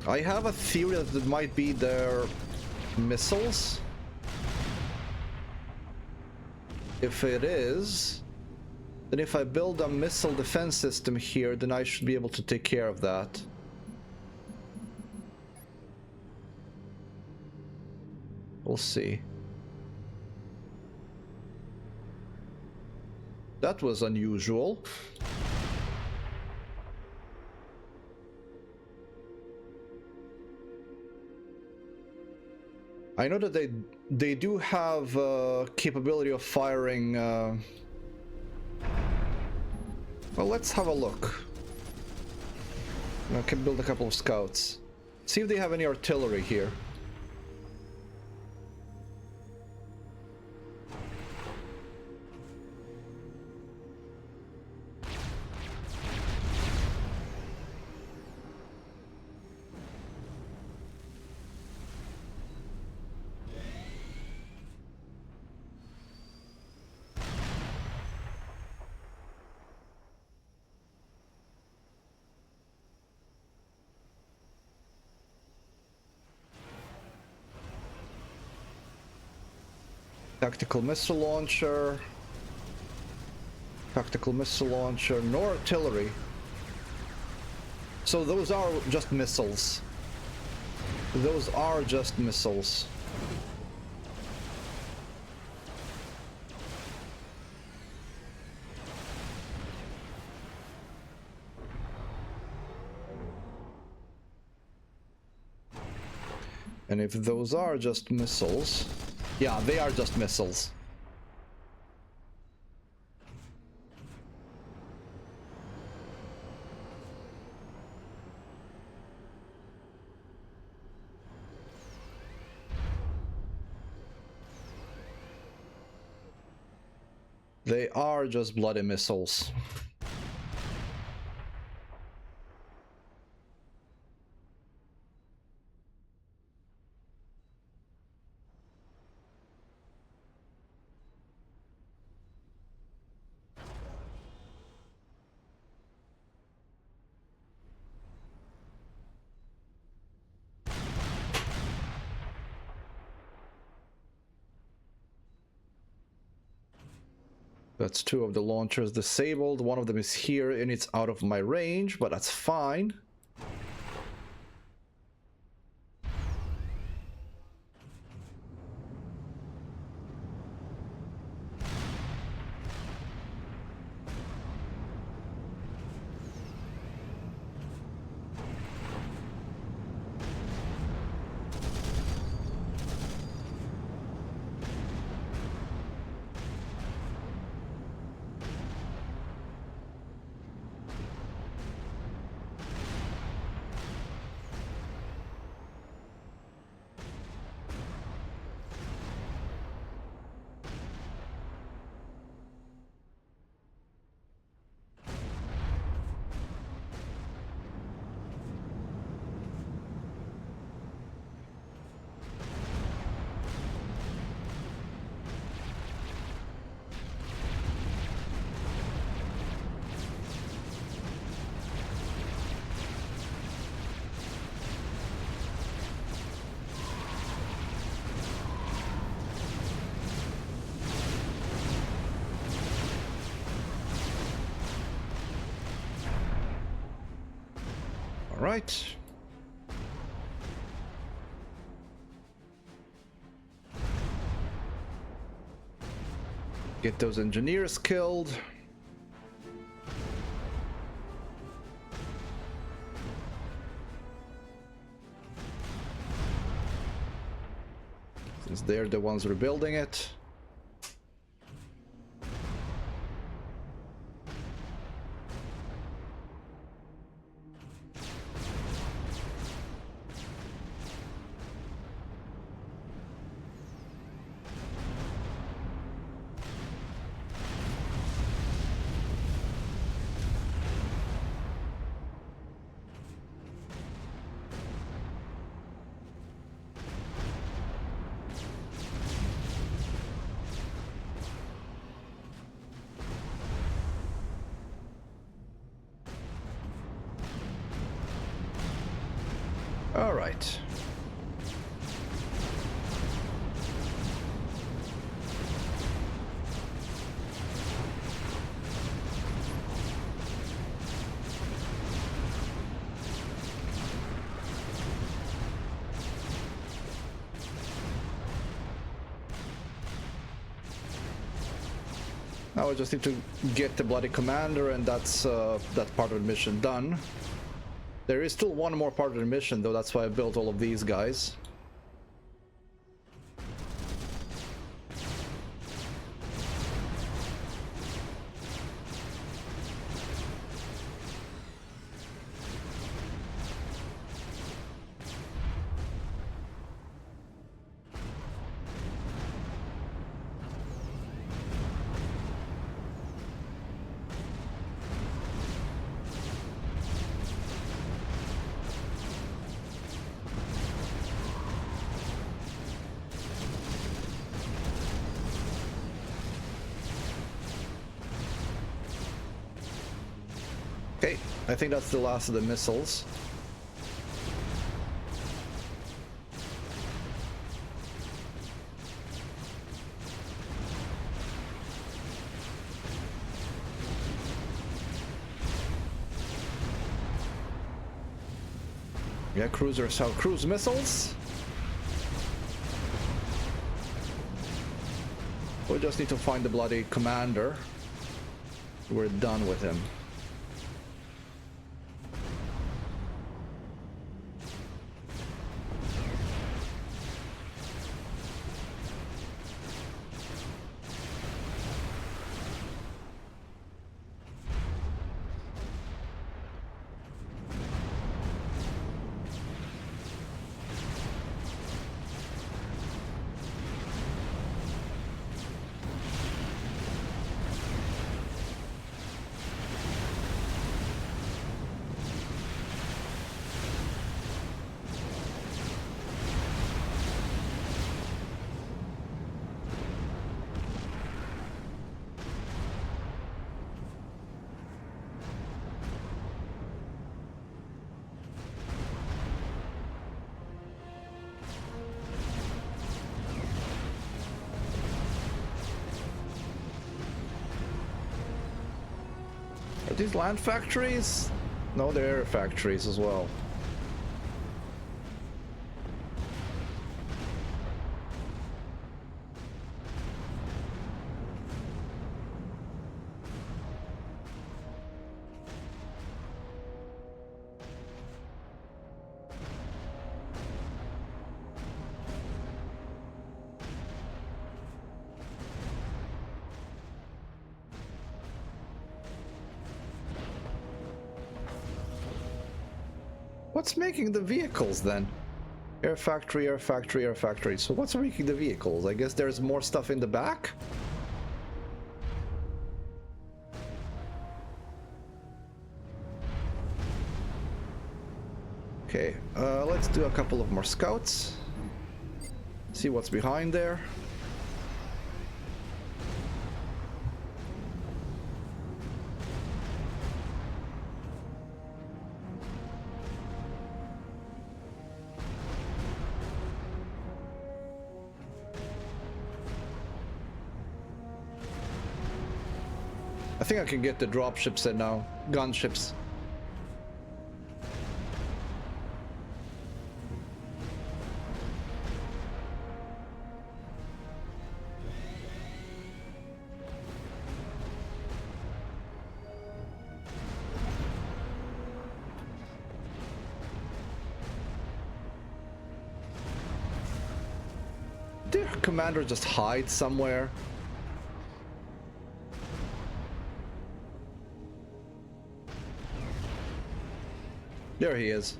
I have a theory that it might be their missiles. If it is, then if I build a missile defense system here, then I should be able to take care of that. We'll see. That was unusual. I know that they do have capability of firing. Well, let's have a look. I can build a couple of scouts. See if they have any artillery here. Tactical missile launcher. Tactical missile launcher, no artillery. So those are just missiles. Those are just missiles. And if those are just missiles... Yeah, they are just missiles. They are just bloody missiles. That's two of the launchers disabled. One of them is here and it's out of my range, but that's fine. Right. Get those engineers killed. Since they're the ones rebuilding it. right. Now I just need to get the bloody commander, and that's that part of the mission done. There is still one more part of the mission, though. That's why I built all of these guys. Okay, I think that's the last of the missiles. Yeah, cruisers have cruise missiles. We just need to find the bloody commander. We're done with him. Are these land factories? No, they're air factories as well. What's making the vehicles then? Air factory, air factory, air factory. So what's making the vehicles? I guess there's more stuff in the back? Okay, let's do a couple of more scouts. See what's behind there. I think I can get the dropships in now. Gunships. Did the commander just hide somewhere? There he is.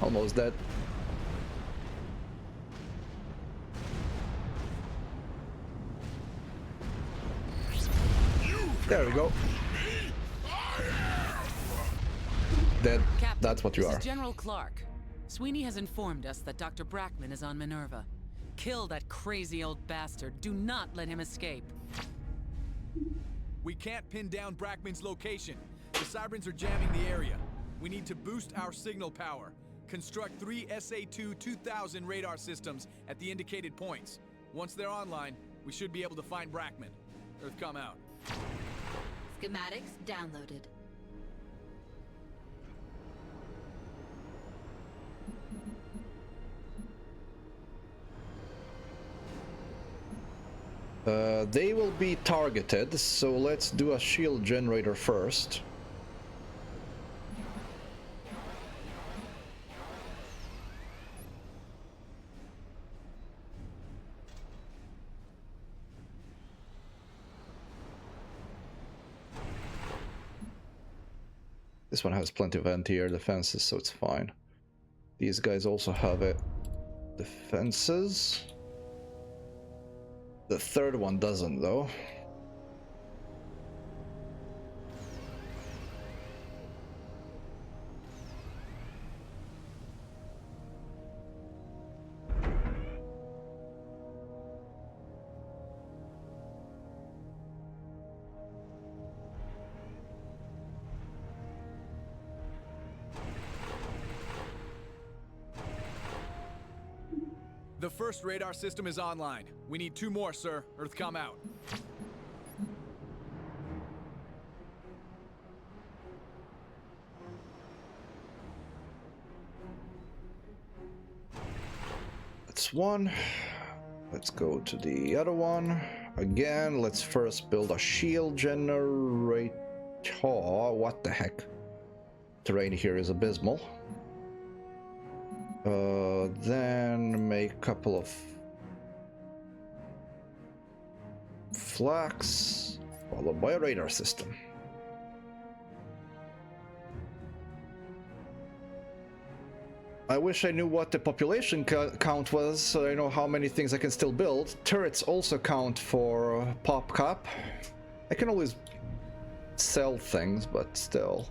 Almost dead. There we go. Dead. Captain, That's what you this are. is General Clark. Sweeney has informed us that Dr. Brackman is on Minerva. Kill that crazy old bastard. Do not let him escape. We can't pin down Brackman's location. The Cybrans are jamming the area. We need to boost our signal power. Construct 3 SA-2 2000 radar systems at the indicated points. Once they're online, we should be able to find Brackman. Earth, come out. Schematics downloaded. They will be targeted, so let's do a shield generator first. This one has plenty of anti-air defenses, so it's fine. These guys also have it. Defenses. The third one doesn't, though. The first radar system is online. We need 2 more, sir. Earth, come out. That's one. Let's go to the other one. Again, let's first build a shield generator. What the heck? Terrain here is abysmal. Then make a couple of flags, followed by a radar system. I wish I knew what the population count was, so I know how many things I can still build. Turrets also count for pop cap. I can always sell things, but still.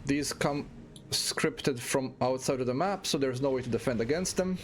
These come scripted from outside of the map, so there's no way to defend against them.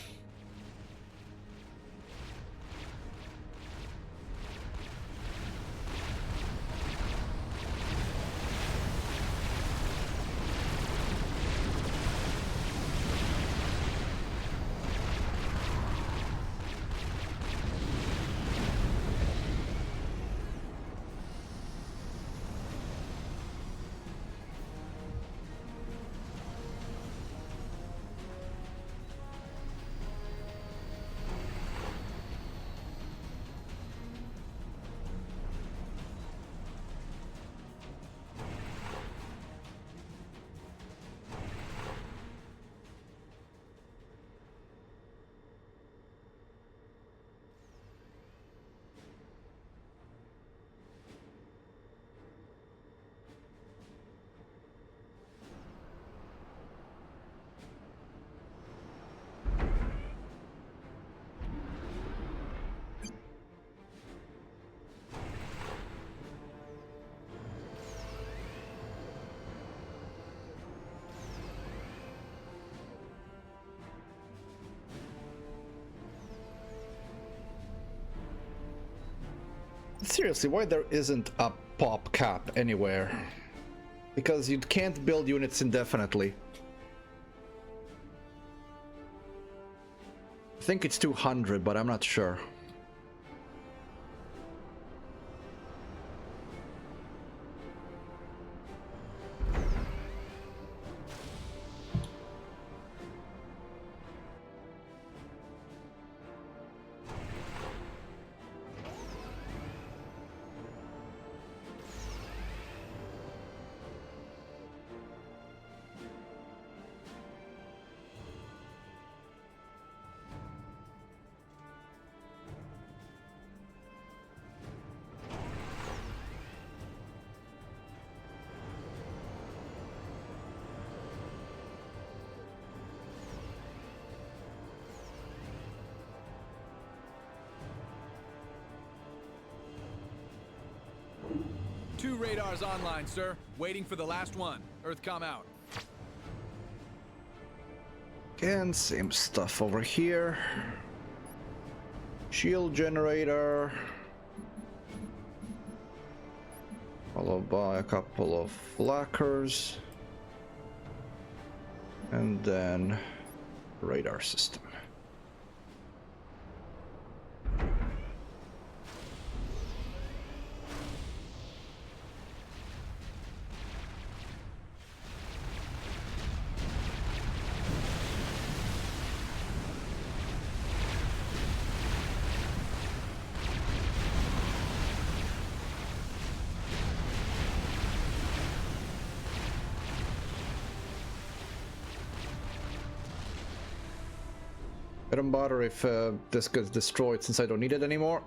Seriously, why there isn't a pop cap anywhere? Because you can't build units indefinitely. I think it's 200, but I'm not sure. radars online, sir. Waiting for the last one. Earthcom out. Again, same stuff over here. Shield generator. Followed by a couple of flackers. And then radar system. I don't bother if this gets destroyed since I don't need it anymore.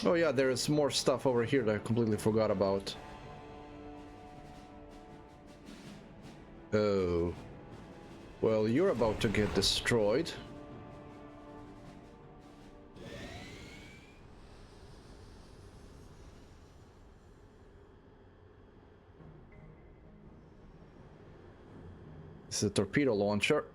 Oh yeah, there is more stuff over here that I completely forgot about. Oh. Well, you're about to get destroyed. This is a torpedo launcher.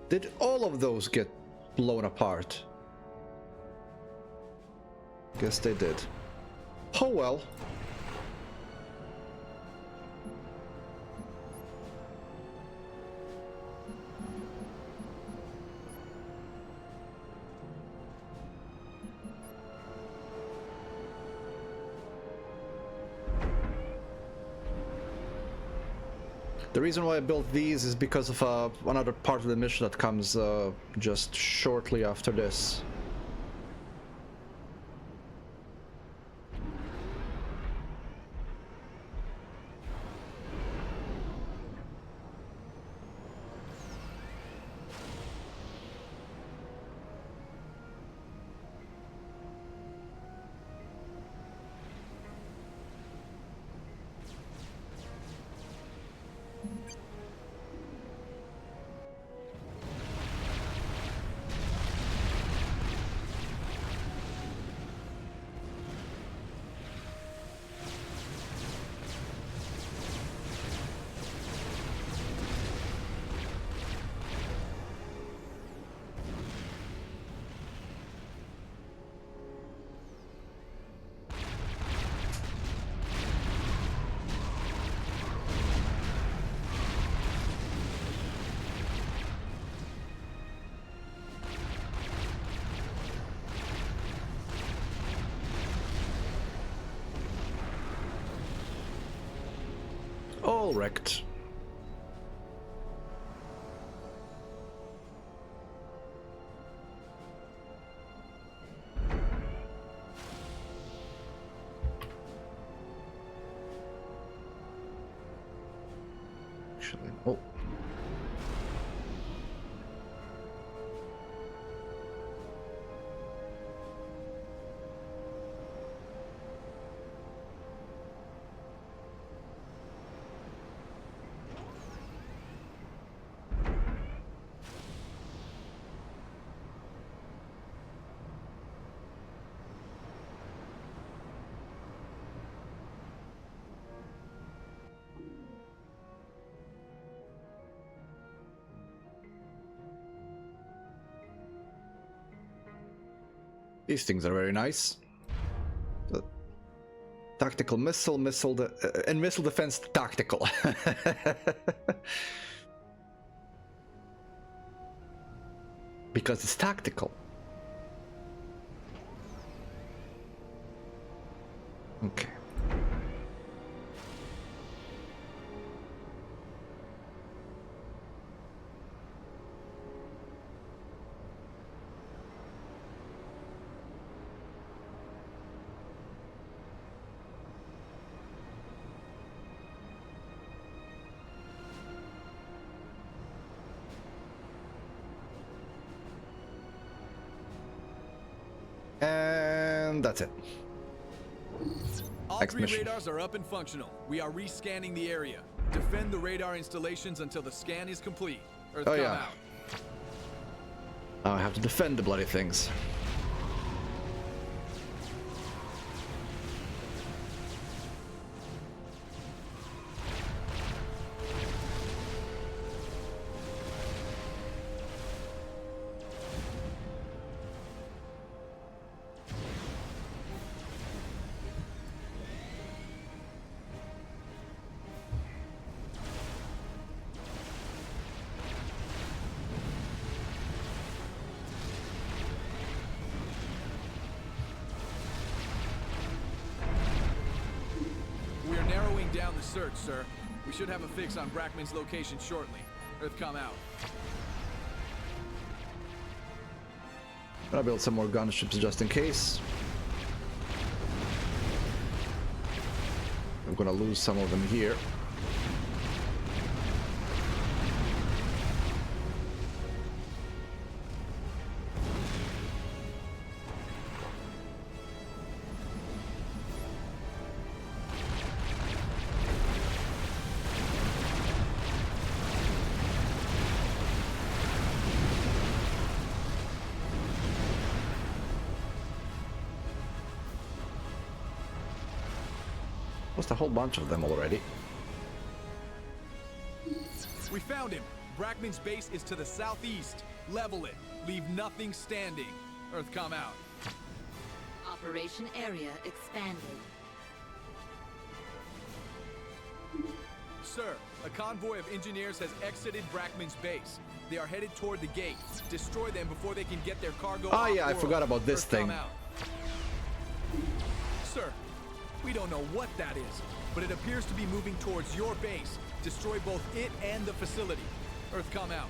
Did all of those get blown apart? Guess they did. Oh well. The reason why I built these is because of another part of the mission that comes just shortly after this. All wrecked. Actually, oh. These things are very nice. Tactical missile, and missile defense tactical. Because it's tactical. Okay. And that's it. All Next 3 mission. radars are up and functional. We are rescanning the area. Defend the radar installations until the scan is complete. Earth, Oh, come yeah. out. I have to defend the bloody things. We are narrowing down the search, sir. We should have a fix on Brackman's location shortly. Earth, come out. I'll build some more gunships just in case. I'm gonna lose some of them here. Lost a whole bunch of them already. We found him. Brackman's base is to the southeast. Level it. Leave nothing standing. Earth, come out. Operation area expanded. Sir, a convoy of engineers has exited Brackman's base. They are headed toward the gate. Destroy them before they can get their cargo Oh yeah, I off-world. forgot about this Earth, come thing. out. Sir, we don't know what that is, but it appears to be moving towards your base. Destroy both it and the facility. Earth, come out.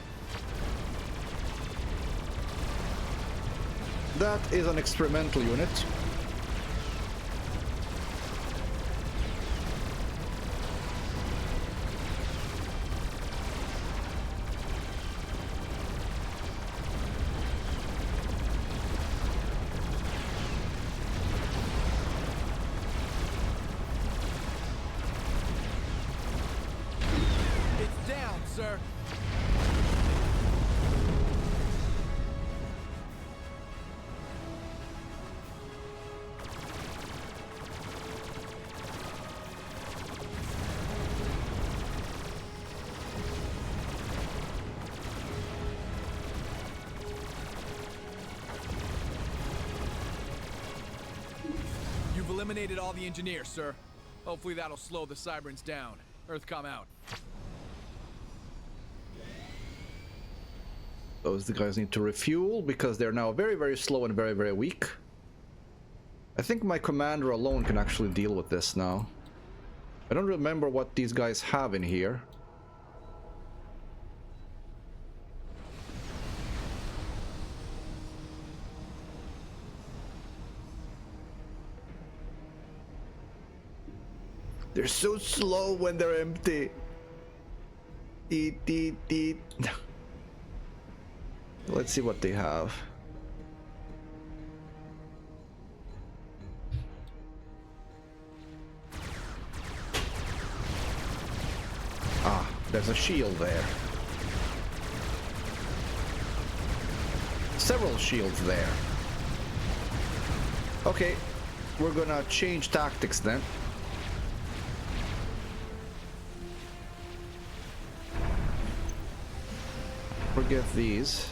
That is an experimental unit. It's down, sir. You've eliminated all the engineers, sir. Hopefully that'll slow the Cyberns down. Earth, come out. Those the guys need to refuel because they're now very, very slow and very, very weak. I think my commander alone can actually deal with this now. I don't remember what these guys have in here. They're so slow when they're empty. Eat, eat, eat. Let's see what they have. Ah, there's a shield there. Several shields there. Okay, we're gonna change tactics then. Forget these.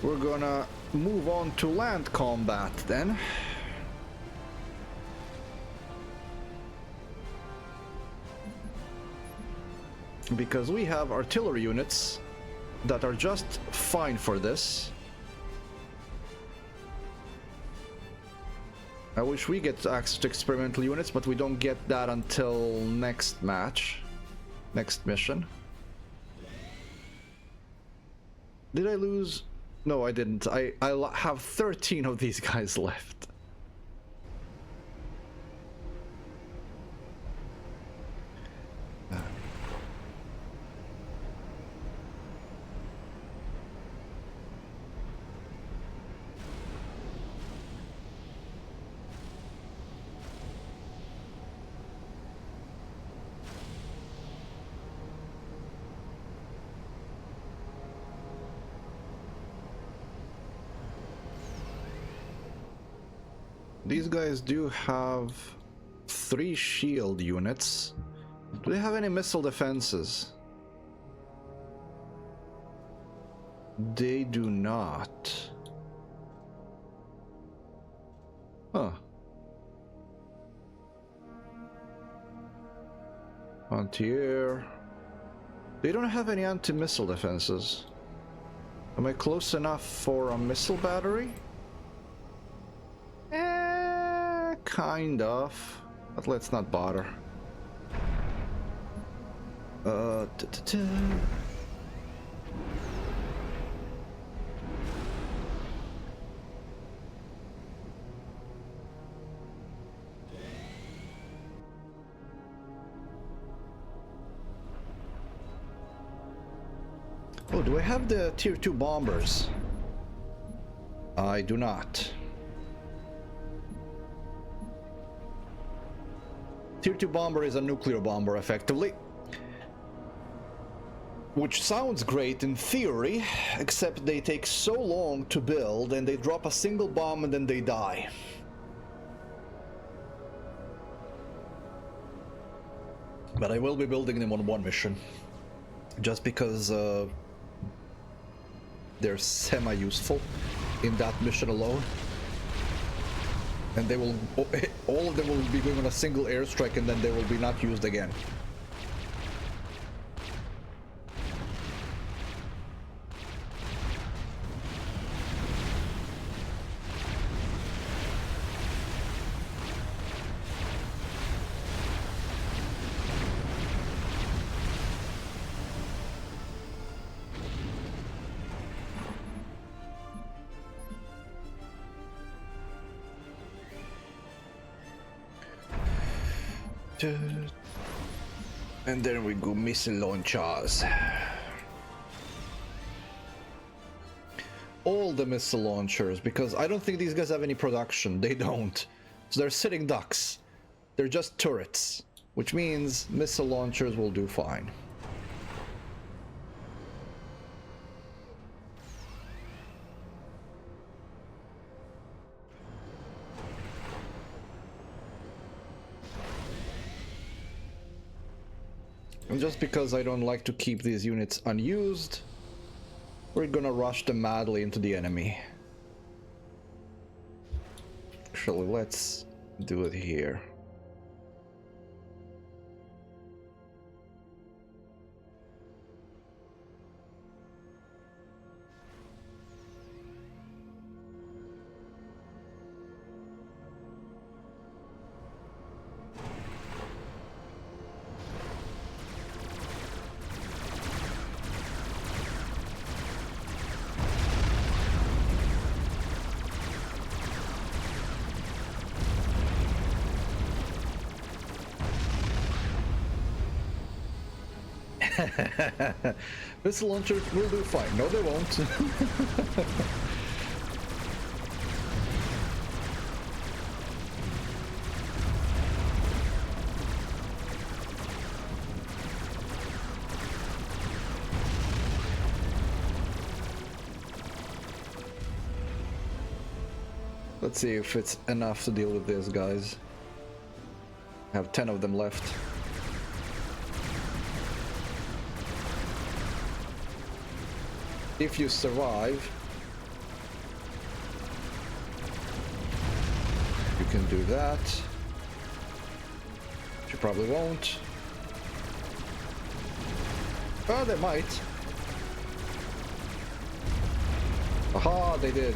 We're gonna move on to land combat then. Because we have artillery units that are just fine for this. I wish we get access to experimental units, but we don't get that until next match. Next mission. Did I lose? No, I didn't. I have 13 of these guys left. These guys do have 3 shield units. Do they have any missile defenses? They do not. Huh. Anti-air. They don't have any anti-missile defenses. Am I close enough for a missile battery? Kind of, but let's not bother. Oh, do I have the tier 2 bombers? I do not. Tier 2 bomber is a nuclear bomber, effectively. Which sounds great in theory, except they take so long to build and they drop a single bomb and then they die. But I will be building them on one mission. Just because they're semi-useful in that mission alone. And they will, all of them will be going on a single airstrike and then they will be not used again. And then we go missile launchers. All the missile launchers, because I don't think these guys have any production. They don't. So they're sitting ducks. They're just turrets, which means missile launchers will do fine. And just because I don't like to keep these units unused, we're gonna rush them madly into the enemy. Actually, let's do it here. Missile launchers will do fine. No, they won't. Let's see if it's enough to deal with these guys. I have 10 of them left. If you survive, can do that. She probably won't. Oh, they might. Aha, they did.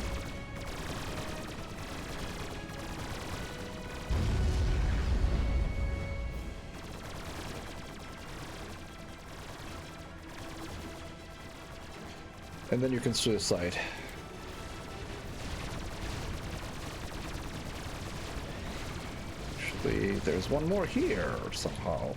And then you can suicide. Actually, there's one more here somehow.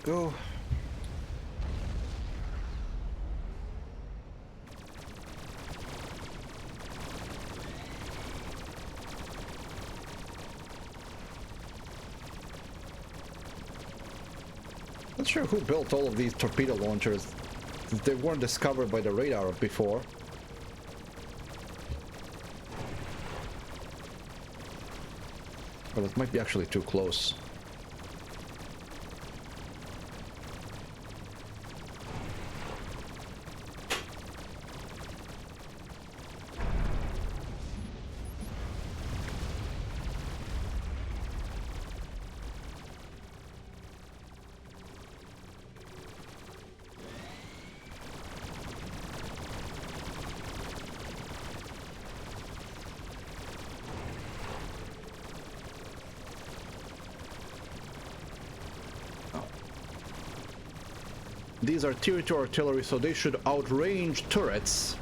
Go. Not sure who built all of these torpedo launchers. They weren't discovered by the radar before. Well, it might be actually too close. These are tier 2 artillery, so they should outrange turrets.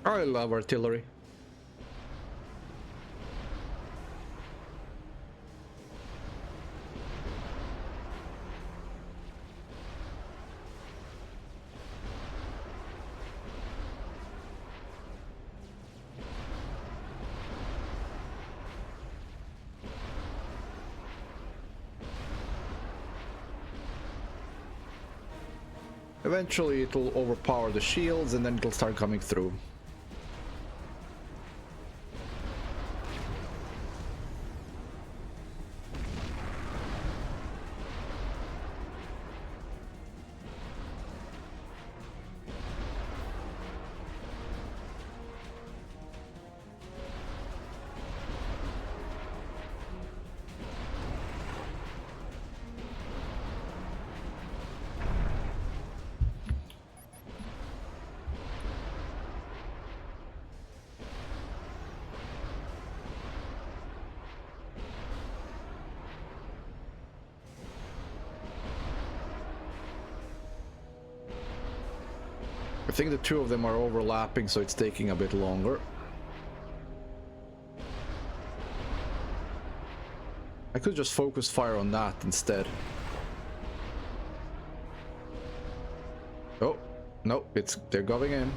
I love artillery. Eventually it'll overpower the shields and then it'll start coming through. I think the two of them are overlapping, so it's taking a bit longer. I could just focus fire on that instead. Oh, Nope, they're going in.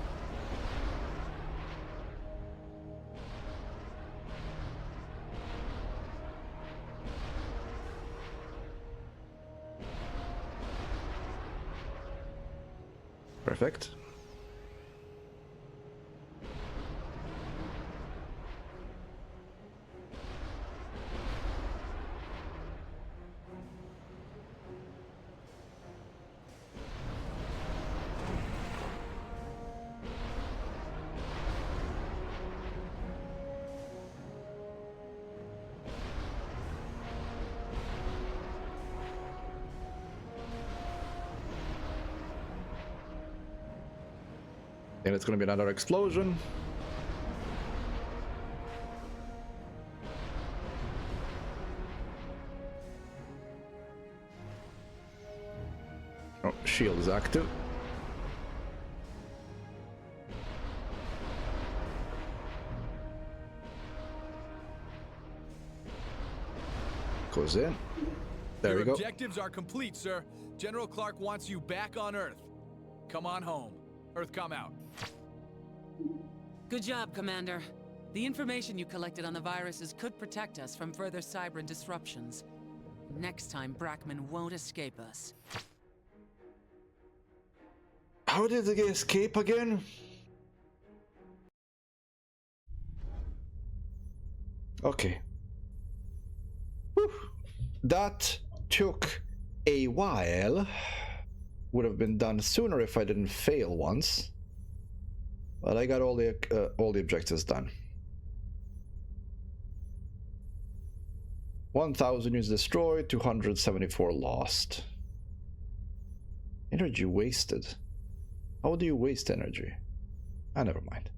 Perfect. And it's gonna be another explosion. Oh, shield is active. Goes in. There we go. Your objectives are complete, sir. General Clark wants you back on Earth. Come on home. Earth, come out. Good job, Commander. The information you collected on the viruses could protect us from further Cybran disruptions. Next time, Brackman won't escape us. How did they escape again? Okay. Whew. That took a while. Would have been done sooner if I didn't fail once. But I got all the objectives done. 1,000 units destroyed, 274 lost. Energy wasted. How do you waste energy? Ah, never mind.